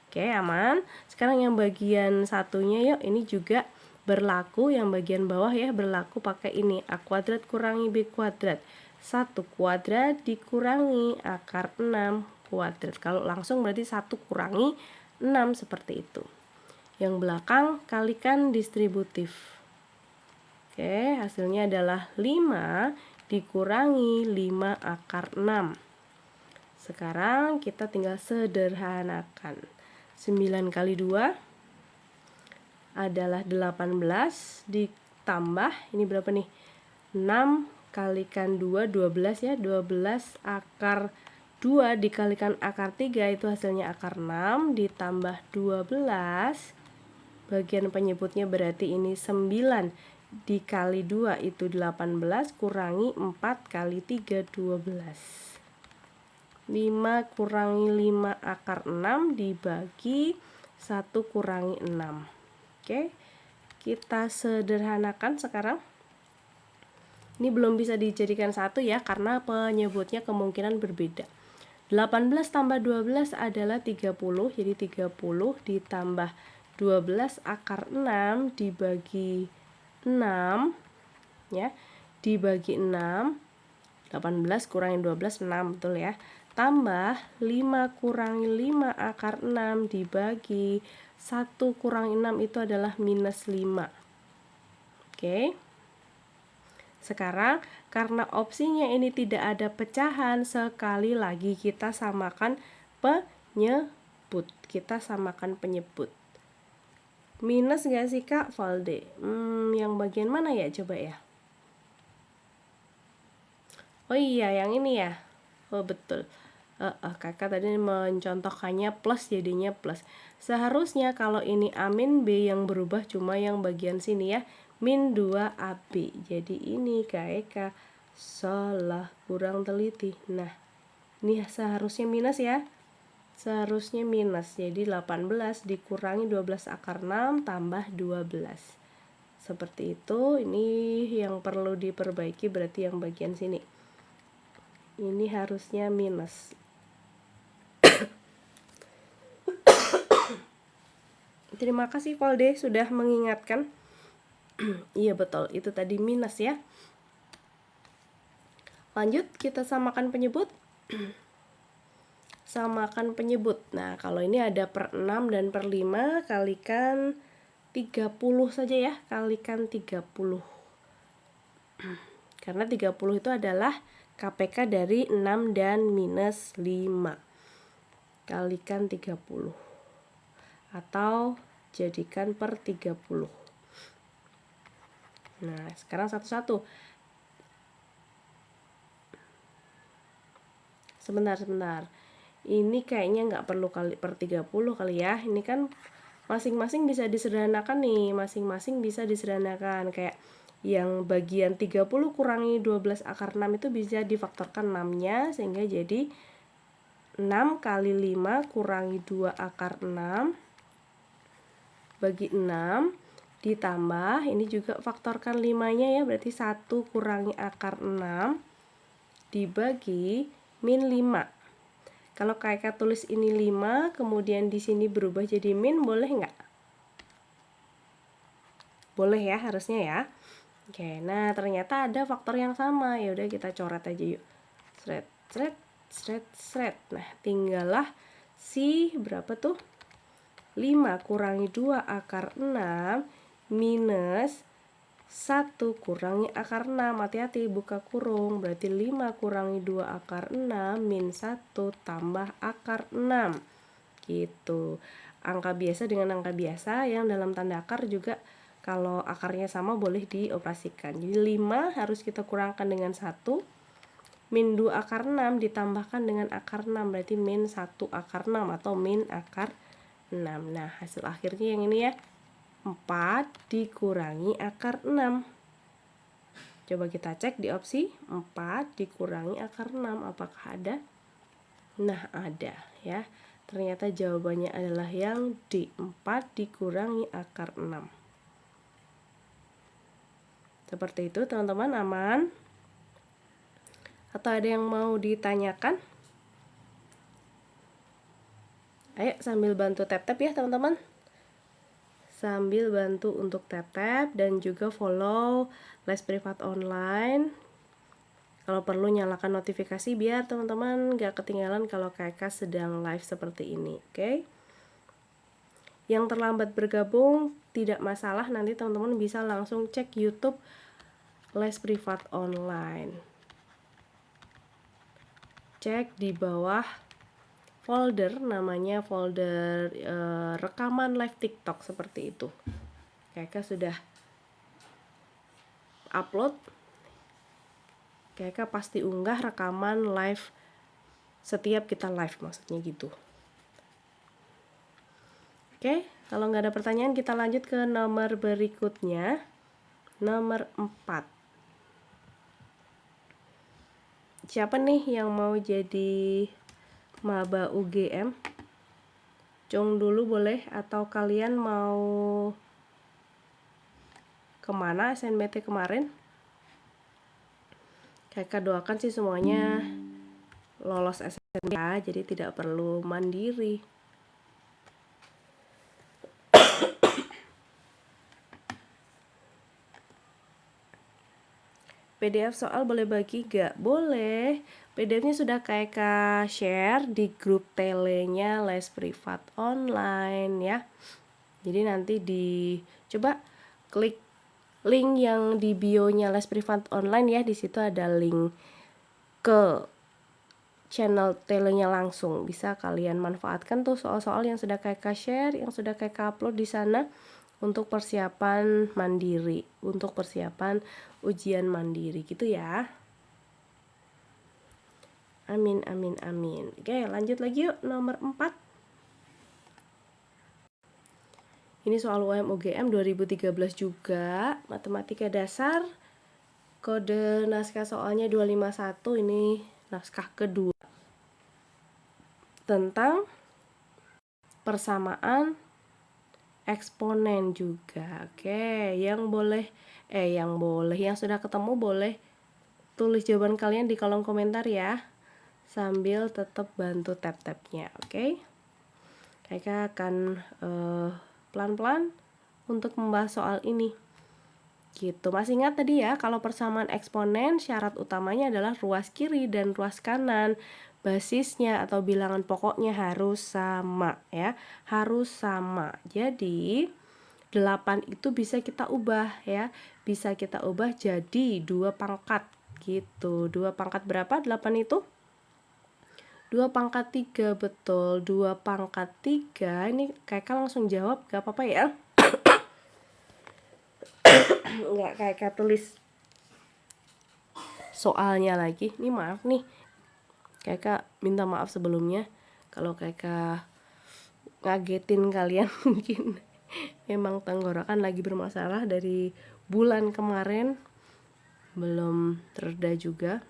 Oke, aman. Sekarang yang bagian satunya yuk, ini juga berlaku, yang bagian bawah ya, berlaku pakai ini. A kuadrat kurangi B kuadrat. 1 kuadrat dikurangi akar 6 kuadrat. Kalau langsung berarti 1 kurangi 6 seperti itu. Yang belakang kalikan distributif. Oke, hasilnya adalah 5 dikurangi 5 akar 6. Sekarang kita tinggal sederhanakan. 9 kali 2 adalah 18 ditambah, ini berapa nih? 6 kalikan 2, 12 ya, 12 akar 2 dikalikan akar 3 itu hasilnya akar 6 ditambah 12. Bagian penyebutnya berarti ini 9 dikali 2 itu 18 kurangi 4 kali 3 12. 5 kurangi 5 akar 6 dibagi 1 kurangi 6. Oke, kita sederhanakan sekarang. Ini belum bisa dijadikan satu ya, karena penyebutnya kemungkinan berbeda. 18 tambah 12 adalah 30, jadi 30 ditambah 12 akar 6 dibagi 6, ya, dibagi 6, 18 kurangi 12, 6, betul ya. Tambah 5 kurangi 5 akar 6 dibagi 1 kurangi 6 itu adalah minus 5. Oke. Sekarang karena opsinya ini tidak ada pecahan, sekali lagi kita samakan penyebut. Kita samakan penyebut. Minus gak sih Kak? Valde. Yang bagian mana ya? Coba ya. Oh iya, yang ini ya. Oh betul. Kakak tadi mencontohkannya plus, jadinya plus. Seharusnya kalau ini A min B yang berubah cuma yang bagian sini ya. Min 2AB. Jadi ini Kak salah, kurang teliti. Nah, ini seharusnya minus ya. Seharusnya minus. Jadi 18 dikurangi 12 akar 6 tambah 12. Seperti itu. Ini yang perlu diperbaiki berarti yang bagian sini. Ini harusnya minus. Terima kasih Valde sudah mengingatkan. Iya betul, itu tadi minus ya. Lanjut, kita samakan penyebut. Samakan penyebut. Nah, kalau ini ada per 6 dan per 5, kalikan 30 saja ya. Kalikan 30. Karena 30 itu adalah KPK dari 6 dan minus 5. Kalikan 30. Atau jadikan per 30. Nah, sekarang satu-satu. Sebentar. Ini kayaknya nggak perlu kali per 30 kali ya. Ini kan masing-masing bisa disederhanakan nih. Masing-masing bisa disederhanakan. Kayak yang bagian 30 kurangi 12 akar 6 itu bisa difaktorkan 6-nya. Sehingga jadi 6 kali 5 kurangi 2 akar 6 bagi 6. Ditambah, ini juga faktorkan 5-nya ya, berarti 1 kurangi akar 6 dibagi min 5. Kalau kakak tulis ini 5, kemudian di sini berubah jadi min, boleh nggak? Boleh ya, harusnya ya. Oke, nah ternyata ada faktor yang sama. Ya udah kita coret aja yuk. Sret. Nah, tinggallah si berapa tuh? 5 kurangi 2 akar 6 minus 1 kurangi akar 6. Hati-hati buka kurung. Berarti 5 kurangi 2 akar 6 min 1 tambah akar 6. Gitu. Angka biasa dengan angka biasa yang dalam tanda akar juga kalau akarnya sama boleh dioperasikan. Jadi 5 harus kita kurangkan dengan 1. Min 2 akar 6 ditambahkan dengan akar 6. Berarti min 1 akar 6 atau min akar 6. Nah, hasil akhirnya yang ini ya. 4 dikurangi akar 6. Coba kita cek di opsi 4 dikurangi akar 6. Apakah ada? Nah, ada ya. Ternyata jawabannya adalah yang D. 4 dikurangi akar 6. Seperti itu teman-teman, aman? Atau ada yang mau ditanyakan? Ayo sambil bantu tap-tap ya teman-teman. Sambil bantu untuk tap-tap dan juga follow les privat online. Kalau perlu nyalakan notifikasi biar teman-teman gak ketinggalan kalau kakak sedang live seperti ini, oke? Yang terlambat bergabung tidak masalah, nanti teman-teman bisa langsung cek YouTube les privat online. Cek di bawah folder, namanya folder rekaman live TikTok seperti itu. Kakak sudah upload. Kakak pasti unggah rekaman live setiap kita live, maksudnya gitu. Oke, kalau nggak ada pertanyaan kita lanjut ke nomor berikutnya. Nomor 4. Siapa nih yang mau jadi maba UGM? Cung dulu boleh, atau kalian mau kemana SNBT kemarin? Kakak doakan sih semuanya lolos SNB ya, jadi tidak perlu mandiri. PDF soal boleh bagi gak? Boleh. PDF-nya sudah kakak share di grup telenya Les Privat Online ya. Jadi nanti coba klik link yang di bio-nya Les Privat Online ya. Di situ ada link ke channel telenya langsung. Bisa kalian manfaatkan tuh soal-soal yang sudah kakak share, yang sudah kakak upload di sana untuk persiapan mandiri, untuk persiapan ujian mandiri gitu ya. Amin, amin, amin. Oke, lanjut lagi yuk, nomor 4. Ini soal UM UGM 2013 juga, matematika dasar. Kode naskah soalnya 251, ini naskah kedua. Tentang persamaan eksponen juga. Oke, yang sudah ketemu boleh tulis jawaban kalian di kolom komentar ya, sambil tetap bantu tab-tabnya. Oke, kakak akan pelan-pelan untuk membahas soal ini gitu. Masih ingat tadi ya, kalau persamaan eksponen syarat utamanya adalah ruas kiri dan ruas kanan basisnya atau bilangan pokoknya harus sama ya, harus sama. Jadi 8 itu bisa kita ubah ya, bisa kita ubah jadi 2 pangkat gitu. 2 pangkat berapa 8 itu? 2 pangkat 3, betul, 2 pangkat 3. Ini kakak langsung jawab gak apa-apa ya. Nggak kakak tulis soalnya lagi. Ini maaf nih, kakak minta maaf sebelumnya kalau kakak ngagetin kalian. Mungkin memang tenggorokan lagi bermasalah dari bulan kemarin, belum reda juga.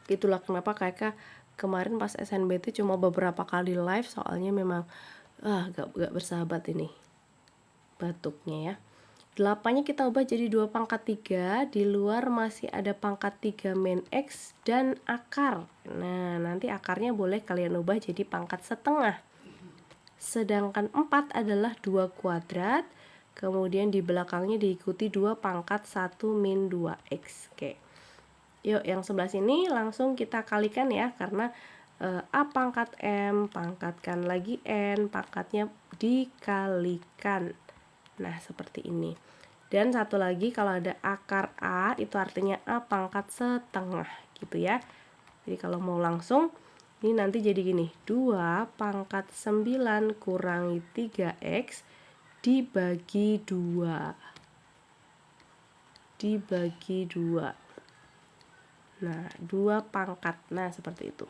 Itulah kenapa kakak kemarin pas SNBT cuma beberapa kali live, soalnya memang gak bersahabat ini batuknya ya. 8-nya kita ubah jadi 2 pangkat 3, di luar masih ada pangkat 3 min X dan akar. Nah, nanti akarnya boleh kalian ubah jadi pangkat setengah. Sedangkan 4 adalah 2 kuadrat, kemudian di belakangnya diikuti 2 pangkat 1 min 2X. Oke. Yuk, yang sebelah sini langsung kita kalikan ya, karena A pangkat M, pangkatkan lagi N, pangkatnya dikalikan. Nah, seperti ini. Dan satu lagi, kalau ada akar A, itu artinya A pangkat setengah, gitu ya. Jadi kalau mau langsung, ini nanti jadi gini, 2 pangkat 9 kurangi 3X dibagi 2. Dibagi 2. Nah, 2 pangkat. Nah, seperti itu.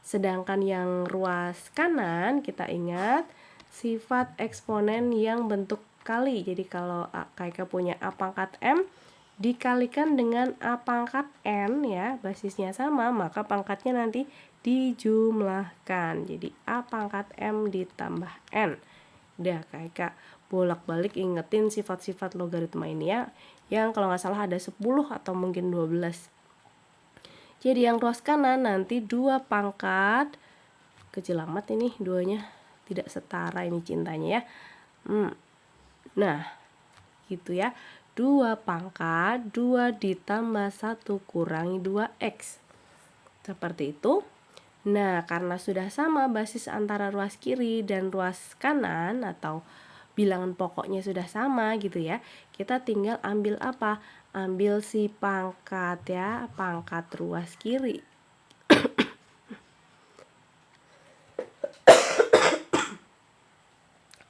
Sedangkan yang ruas kanan, kita ingat sifat eksponen yang bentuk kali. Jadi kalau kakak punya A pangkat M dikalikan dengan A pangkat N ya, basisnya sama, maka pangkatnya nanti dijumlahkan. Jadi A pangkat M ditambah N. Udah, kakak bolak-balik ingetin sifat-sifat logaritma ini ya, yang kalau nggak salah ada 10 atau mungkin 12. Jadi yang ruas kanan nanti 2 pangkat, kecil amat ini duanya, tidak setara ini cintanya ya. Nah, gitu ya. 2 pangkat 2 ditambah 1 kurangi 2X. Seperti itu. Nah, karena sudah sama basis antara ruas kiri dan ruas kanan atau bilangan pokoknya sudah sama gitu ya, kita tinggal ambil apa? Ambil si pangkat ya, pangkat ruas kiri.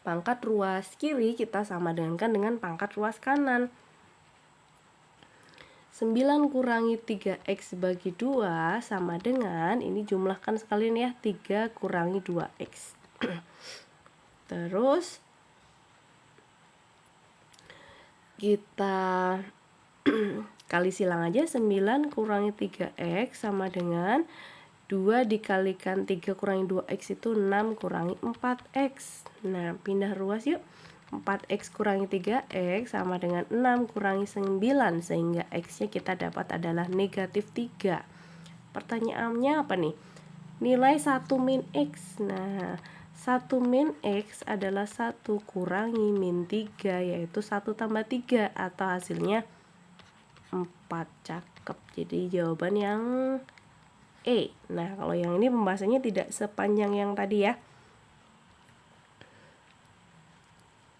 Pangkat ruas kiri kita sama dengan pangkat ruas kanan. 9 kurangi 3X bagi 2 sama dengan, ini jumlahkan sekalian ya, 3 kurangi 2X. Terus kita kali silang aja, 9 kurangi 3X sama dengan 2 dikalikan 3 kurangi 2X itu 6 kurangi 4X. Nah, pindah ruas yuk. 4x kurangi 3x sama dengan 6 kurangi 9, sehingga x-nya kita dapat adalah negatif 3. Pertanyaannya apa nih? Nilai 1 min x. Nah, 1 min x adalah 1 kurangi min 3, yaitu 1 tambah 3, atau hasilnya 4. Cakep. Jadi jawaban yang E. Nah, kalau yang ini pembahasannya tidak sepanjang yang tadi ya.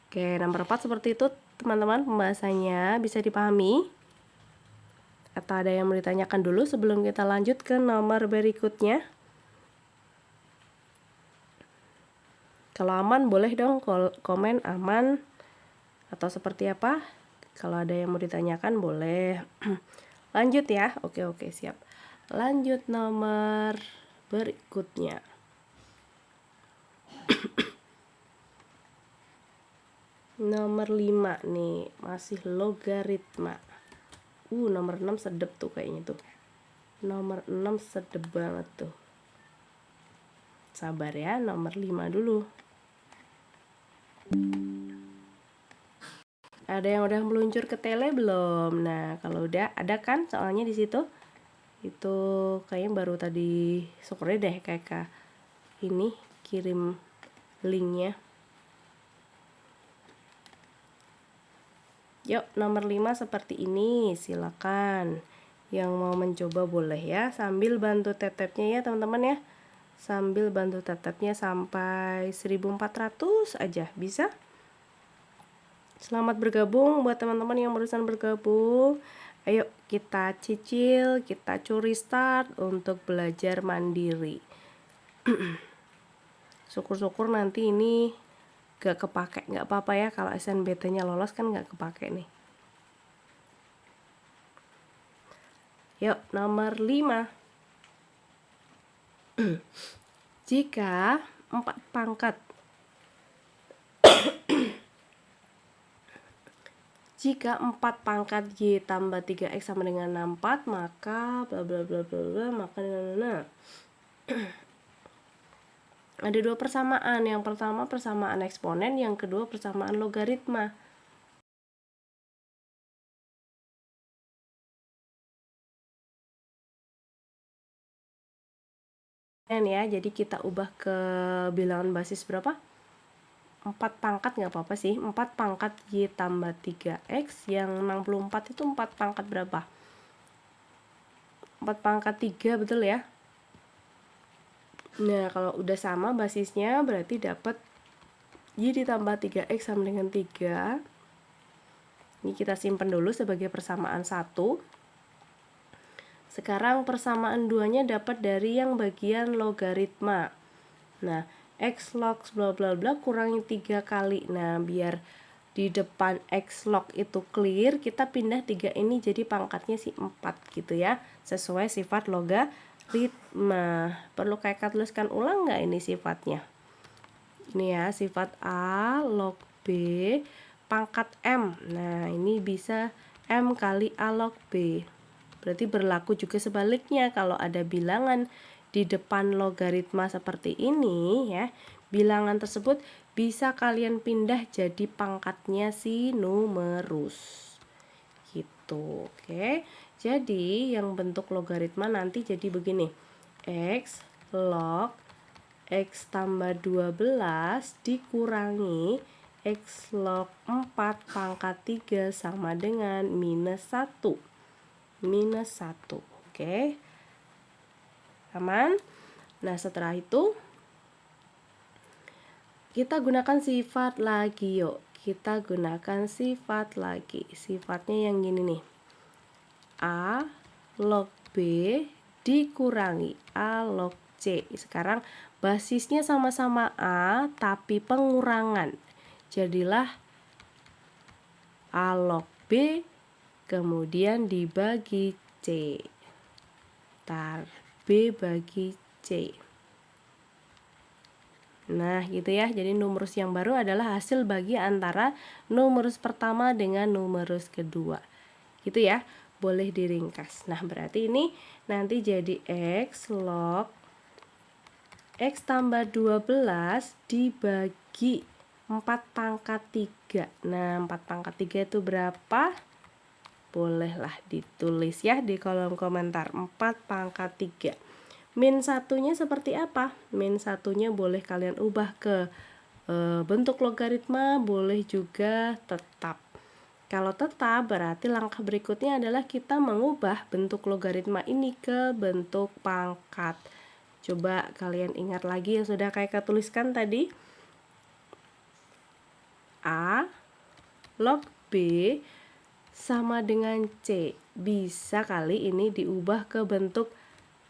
Oke, nomor 4 seperti itu teman-teman, pembahasannya bisa dipahami? Atau ada yang mau ditanyakan dulu sebelum kita lanjut ke nomor berikutnya? Kalau aman boleh dong komen aman atau seperti apa. Kalau ada yang mau ditanyakan boleh. Lanjut ya. Oke siap. Lanjut nomor berikutnya. Nomor 5 nih, masih logaritma. Nomor 6 sedep tuh kayaknya tuh. Nomor 6 sedep banget tuh. Sabar ya, nomor 5 dulu. Ada yang udah meluncur ke tele belum? Nah, kalau udah ada kan soalnya di situ. Itu kayaknya baru tadi sore deh kayak ini kirim linknya. Yuk, nomor 5 seperti ini, silakan. Yang mau mencoba boleh ya, sambil bantu tetepnya ya teman-teman ya. Sambil bantu tetepnya sampai 1400 aja, bisa? Selamat bergabung buat teman-teman yang barusan bergabung. Ayo kita cicil, kita curi start untuk belajar mandiri. Syukur-syukur nanti ini gak kepake, nggak apa-apa ya kalau SNBT-nya lolos kan nggak kepake nih. Yuk, nomor 5. Jika 4 pangkat jika 4 pangkat Y tambah 3X sama dengan 64, maka bla bla bla bla bla, maka ada dua persamaan. Yang pertama persamaan eksponen, yang kedua persamaan logaritma. Ya, jadi kita ubah ke bilangan basis berapa? 4 pangkat nggak apa-apa sih. 4 pangkat Y tambah 3X, yang 64 itu 4 pangkat berapa? 4 pangkat 3, betul ya? Nah, kalau udah sama basisnya berarti dapat Y ditambah 3X sama dengan 3. Ini kita simpan dulu sebagai persamaan 1. Sekarang persamaan 2-nya dapat dari yang bagian logaritma. Nah, X log bla bla bla kurangi 3 kali. Nah, biar di depan X log itu clear, kita pindah 3 ini jadi pangkatnya si 4 gitu ya. Sesuai sifat logaritma. Perlu kakak tuliskan ulang nggak ini sifatnya? Ini ya, sifat A log B pangkat M. Nah, ini bisa M kali A log B. Berarti berlaku juga sebaliknya kalau ada bilangan di depan logaritma seperti ini ya. Bilangan tersebut bisa kalian pindah jadi pangkatnya si numerus. Gitu, oke. Jadi yang bentuk logaritma nanti jadi begini. X log X tambah 12 dikurangi X log 4 pangkat 3 sama dengan minus 1. Minus 1. Oke. Aman? Nah, setelah itu kita gunakan sifat lagi yuk. Kita gunakan sifat lagi. Sifatnya yang gini nih. A log B dikurangi A log C. Sekarang basisnya sama-sama A, tapi pengurangan. Jadilah A log B, kemudian dibagi C. B bagi C. Nah, gitu ya. Jadi numerus yang baru adalah hasil bagi antara numerus pertama dengan numerus kedua. Gitu ya. Boleh diringkas. Nah, berarti ini nanti jadi X log X tambah 12 dibagi 4 pangkat 3. Nah, 4 pangkat 3 itu berapa? Bolehlah ditulis ya di kolom komentar. 4 pangkat 3. Min satunya seperti apa? Min satunya boleh kalian ubah ke bentuk logaritma, boleh juga tetap. Kalau tetap berarti langkah berikutnya adalah kita mengubah bentuk logaritma ini ke bentuk pangkat. Coba kalian ingat lagi yang sudah Kakak tuliskan tadi. A log B sama dengan C. Bisa kali ini diubah ke bentuk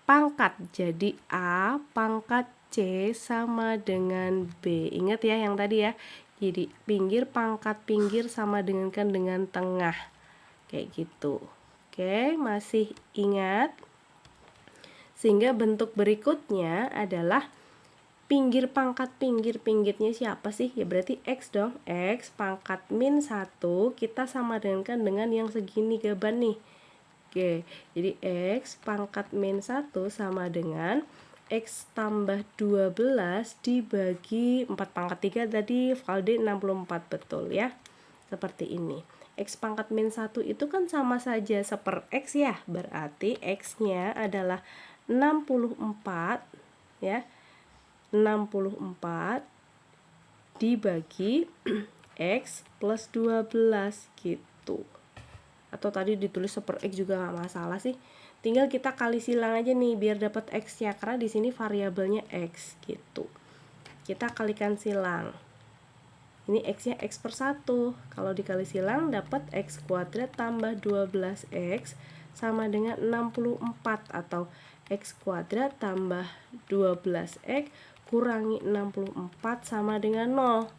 pangkat. Jadi A pangkat C sama dengan B. Ingat ya yang tadi ya. Jadi pinggir pangkat pinggir sama dengan tengah. Kayak gitu. Oke, masih ingat? Sehingga bentuk berikutnya adalah pinggir pangkat pinggirnya siapa sih? Ya berarti X dong. X pangkat min 1 kita sama dengan yang segini gaban nih. Oke, jadi X pangkat min 1 sama dengan X tambah 12 dibagi 4 pangkat 3 tadi Valde 64 betul ya. Seperti ini. X pangkat min 1 itu kan sama saja seper X ya. Berarti X-nya adalah 64 ya. 64 dibagi X plus 12 gitu. Atau tadi ditulis seper X juga nggak masalah sih. Tinggal kita kali silang aja nih biar dapat X-nya karena di sini variabelnya X gitu. Kita kalikan silang. Ini X-nya X per 1. Kalau dikali silang dapat X kuadrat tambah 12X sama dengan 64 atau X kuadrat tambah 12X kurangi 64 sama dengan 0.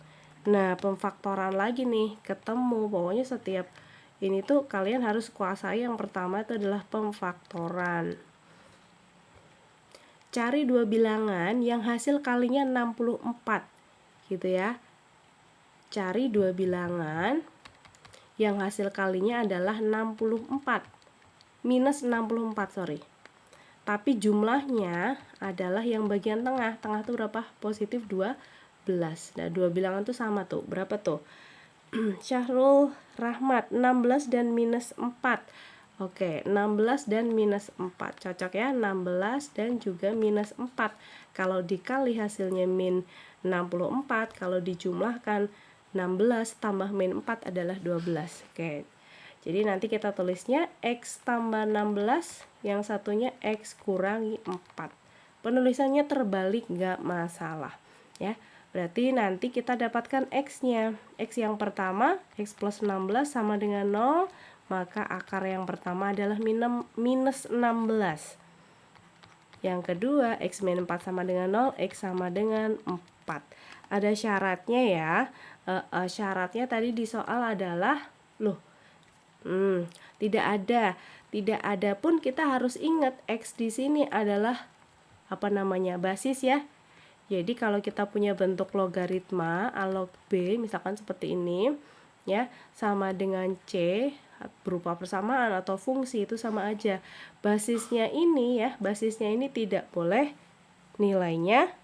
Nah, pemfaktoran lagi nih, ketemu. Pokoknya setiap ini tuh kalian harus kuasai. Yang pertama itu adalah pemfaktoran. Cari dua bilangan yang hasil kalinya 64. Gitu ya. Cari dua bilangan yang hasil kalinya adalah 64. Minus 64, sorry. Tapi jumlahnya adalah yang bagian tengah. Tengah itu berapa? Positif 12. Nah, dua bilangan itu sama tuh. Berapa tuh? Syahrul Rahmat 16 dan minus 4. Oke, 16 dan minus 4. Cocok ya, 16 dan juga minus 4. Kalau dikali hasilnya min 64, kalau dijumlahkan 16 tambah min 4 adalah 12. Oke. Jadi nanti kita tulisnya X tambah 16, yang satunya X kurangi 4. Penulisannya terbalik nggak masalah ya. Berarti nanti kita dapatkan X-nya. X yang pertama, X plus 16 sama dengan 0, maka akar yang pertama adalah minus 16. Yang kedua, X min 4 sama dengan 0, X sama dengan 4. Ada syaratnya ya. Syaratnya tadi di soal adalah, tidak ada pun kita harus ingat X di sini adalah basis ya. Jadi kalau kita punya bentuk logaritma A log B misalkan seperti ini ya, sama dengan C berupa persamaan atau fungsi itu sama aja. Basisnya ini tidak boleh nilainya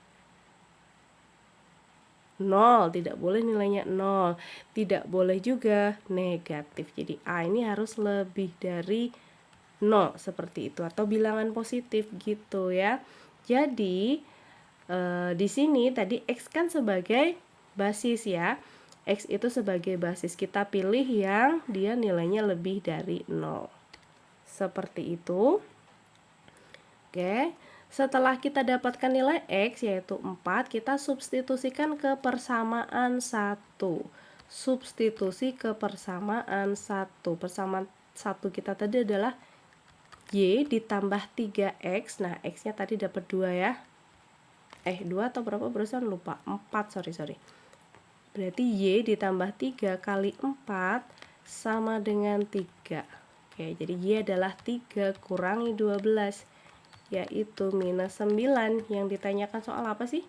0, tidak boleh nilainya 0, tidak boleh juga negatif. Jadi A ini harus lebih dari 0 seperti itu atau bilangan positif gitu ya. Jadi di sini tadi X kan sebagai basis ya. X itu sebagai basis, kita pilih yang dia nilainya lebih dari 0. Seperti itu. Oke. Setelah kita dapatkan nilai X yaitu 4, kita substitusikan ke persamaan 1. Substitusi ke persamaan 1. Persamaan 1 kita tadi adalah Y ditambah 3X. Nah, X-nya tadi dapat 2 ya. 2 atau berapa barusan lupa. 4, sorry. Berarti Y ditambah 3 kali 4 sama dengan 3. Oke, jadi Y adalah 3 kurangi 12. Yaitu minus 9. Yang ditanyakan soal apa sih?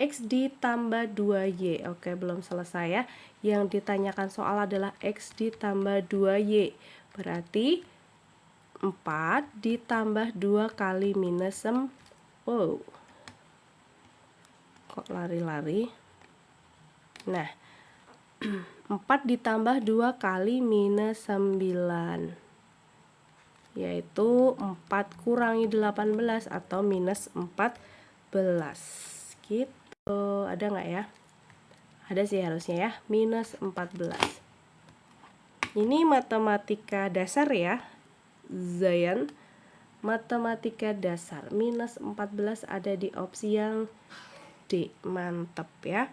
X ditambah 2Y. Oke, belum selesai ya. Yang ditanyakan soal adalah X ditambah 2Y. Berarti 4 ditambah 2 kali minus 9. Wow. Kok lari-lari? Nah, 4 ditambah 2 kali minus 9, yaitu 4 kurangi 18 atau minus 14. Gitu, ada nggak ya? Ada sih harusnya ya, minus 14. Ini matematika dasar ya, Zayan. Matematika dasar, minus 14 ada di opsi yang D. Mantap ya.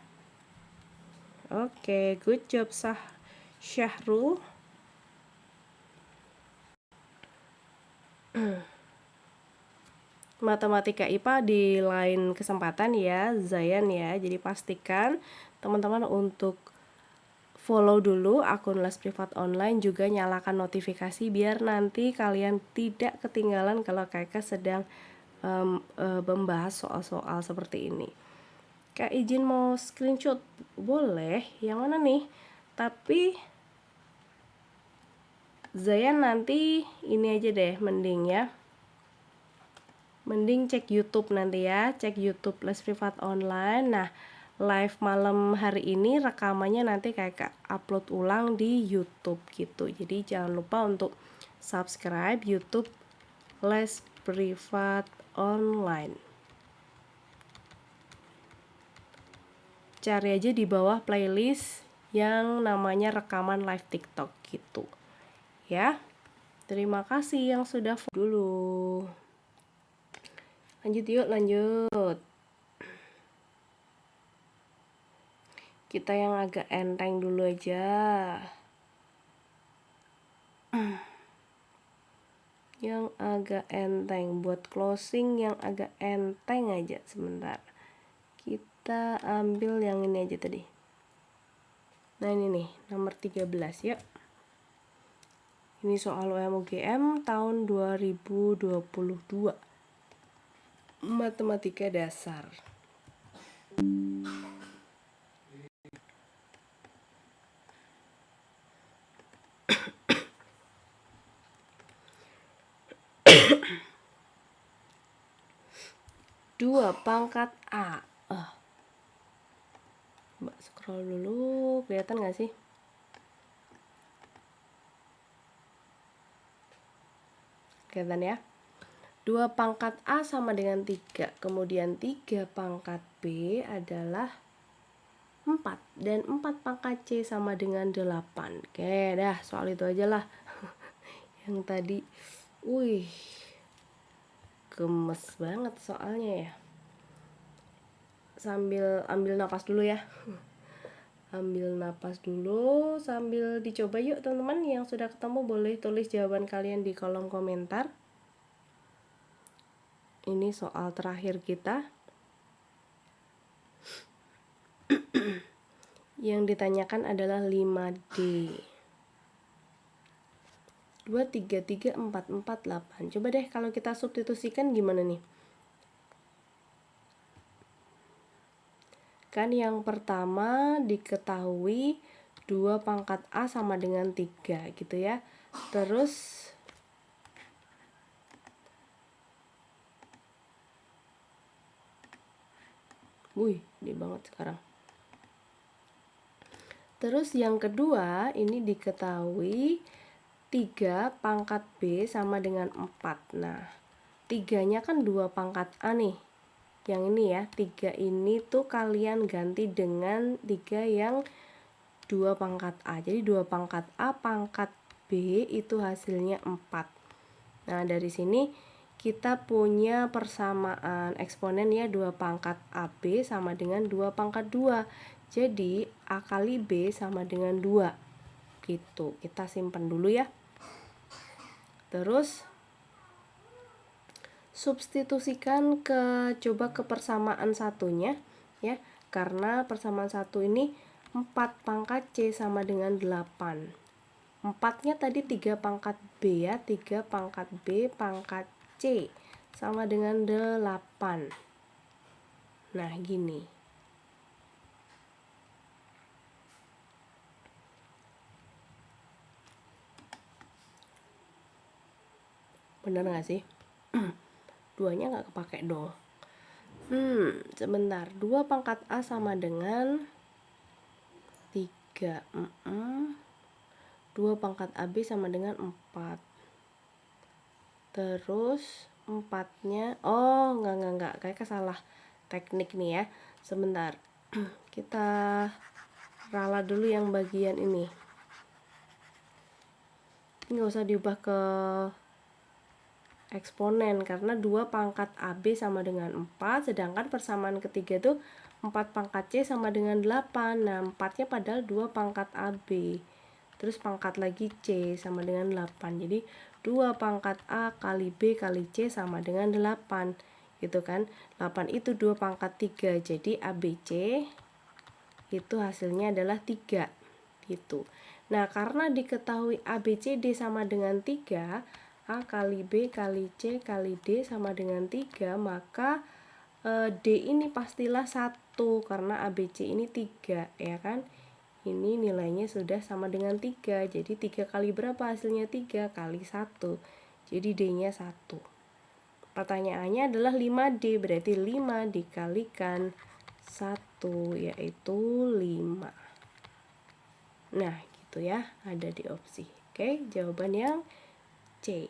Oke, good job Syahrul. Matematika IPA di lain kesempatan ya, Zayan ya. Jadi pastikan teman-teman untuk follow dulu akun les privat online, juga nyalakan notifikasi biar nanti kalian tidak ketinggalan kalau kakak sedang membahas soal-soal seperti ini. Kak izin mau screenshot, boleh? Yang mana nih? Tapi Zayan nanti ini aja deh, mending ya. Mending cek YouTube nanti ya, cek YouTube les privat online. Nah, live malam hari ini rekamannya nanti kayak upload ulang di YouTube gitu. Jadi jangan lupa untuk subscribe YouTube les privat online. Cari aja di bawah playlist yang namanya rekaman live TikTok gitu. Ya. Terima kasih yang sudah dulu. Lanjut yuk, lanjut. Kita yang agak enteng dulu aja. Yang agak enteng, buat closing yang agak enteng aja sebentar. Kita ambil yang ini aja tadi. Nah ini nih, nomor 13 yuk. Ini soal UM-UGM tahun 2022. Matematika dasar. Dua pangkat A. Coba scroll dulu, kelihatan nggak sih? Kelihatan ya? 2 pangkat A sama dengan 3. Kemudian 3 pangkat B adalah 4. Dan 4 pangkat C sama dengan 8. Oke, dah soal itu aja lah. Yang tadi, wih, gemes banget soalnya ya. Sambil ambil napas dulu ya. Ambil napas dulu sambil dicoba yuk teman-teman. Yang sudah ketemu boleh tulis jawaban kalian di kolom komentar. Ini soal terakhir kita. Yang ditanyakan adalah 5D. 2, 3, 3, 4, 4, 8. Coba deh kalau kita substitusikan gimana nih? Kan yang pertama diketahui 2 pangkat A sama dengan 3 gitu ya. Terus gede banget sekarang. Terus yang kedua ini diketahui 3 pangkat B sama dengan 4. Nah, 3-nya kan 2 pangkat A nih. Yang ini ya, 3 ini tuh kalian ganti dengan 3 yang 2 pangkat A. Jadi 2 pangkat A pangkat B itu hasilnya 4. Nah, dari sini kita punya persamaan eksponen ya, 2 pangkat AB sama dengan 2 pangkat 2. Jadi A kali B sama dengan 2. Gitu. Kita simpan dulu ya. Terus substitusikan coba ke persamaan satunya ya. Karena persamaan satu ini 4 pangkat C sama dengan 8. 4-nya tadi 3 pangkat B ya, 3 pangkat B pangkat C sama dengan 8. Nah, gini. Bener gak sih? 2-nya gak kepake dong. Sebentar. 2 pangkat A sama dengan 3. 2 pangkat AB sama dengan 4. Terus 4-nya, oh enggak, kayak salah teknik nih ya. Sebentar. Kita ralat dulu yang bagian ini. Ini nggak usah diubah ke eksponen karena 2 pangkat AB sama dengan 4, sedangkan persamaan ketiga tuh 4 pangkat C sama dengan 8. Nah, 4-nya padahal 2 pangkat AB. Terus pangkat lagi C sama dengan 8. Jadi 2 pangkat A kali B kali C sama dengan 8. Gitu kan. 8 itu 2 pangkat 3. Jadi ABC itu hasilnya adalah 3. Gitu. Nah, karena diketahui ABCD sama dengan 3, A kali B kali C kali D sama dengan 3, maka D ini pastilah 1 karena ABC ini 3, ya kan? Ini nilainya sudah sama dengan 3. Jadi 3 kali berapa hasilnya? 3 kali 1. Jadi D-nya 1. Pertanyaannya adalah 5D, berarti 5 dikalikan 1, yaitu 5. Nah, gitu ya, ada di opsi. Oke, jawaban yang C.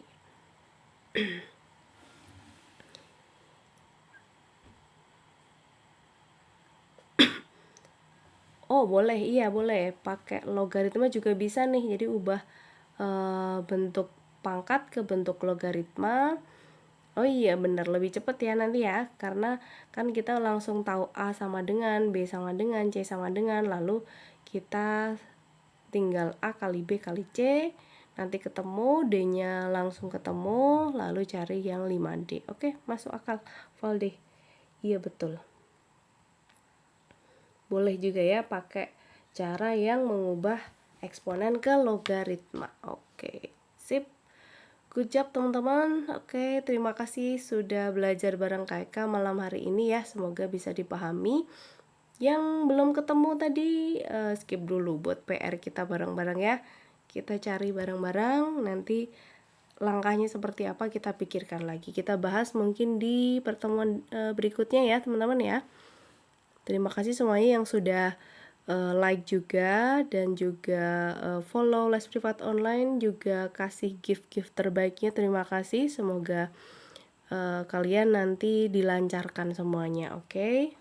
Oh, boleh, iya boleh. Pakai logaritma juga bisa nih. Jadi ubah bentuk pangkat ke bentuk logaritma. Oh iya, benar, lebih cepat ya nanti ya. Karena kan kita langsung tahu A sama dengan, B sama dengan, C sama dengan. Lalu kita tinggal A kali B kali C. Nanti ketemu, D-nya langsung ketemu. Lalu cari yang 5D. Oke, masuk akal. Full D. Iya, betul. Boleh juga ya pakai cara yang mengubah eksponen ke logaritma. Oke, sip. Good job teman-teman. Oke, terima kasih sudah belajar bareng KK malam hari ini ya. Semoga bisa dipahami. Yang belum ketemu tadi skip dulu buat PR kita bareng-bareng ya. Kita cari bareng-bareng, nanti langkahnya seperti apa kita pikirkan lagi. Kita bahas mungkin di pertemuan berikutnya ya teman-teman ya. Terima kasih semuanya yang sudah like juga dan juga follow Les Privat Online, juga kasih gift-gift terbaiknya. Terima kasih, semoga kalian nanti dilancarkan semuanya, oke?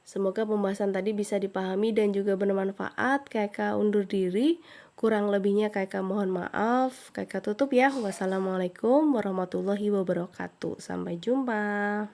Semoga pembahasan tadi bisa dipahami dan juga bermanfaat. Kakak undur diri, kurang lebihnya kakak mohon maaf. Kakak tutup ya. Wassalamualaikum warahmatullahi wabarakatuh. Sampai jumpa.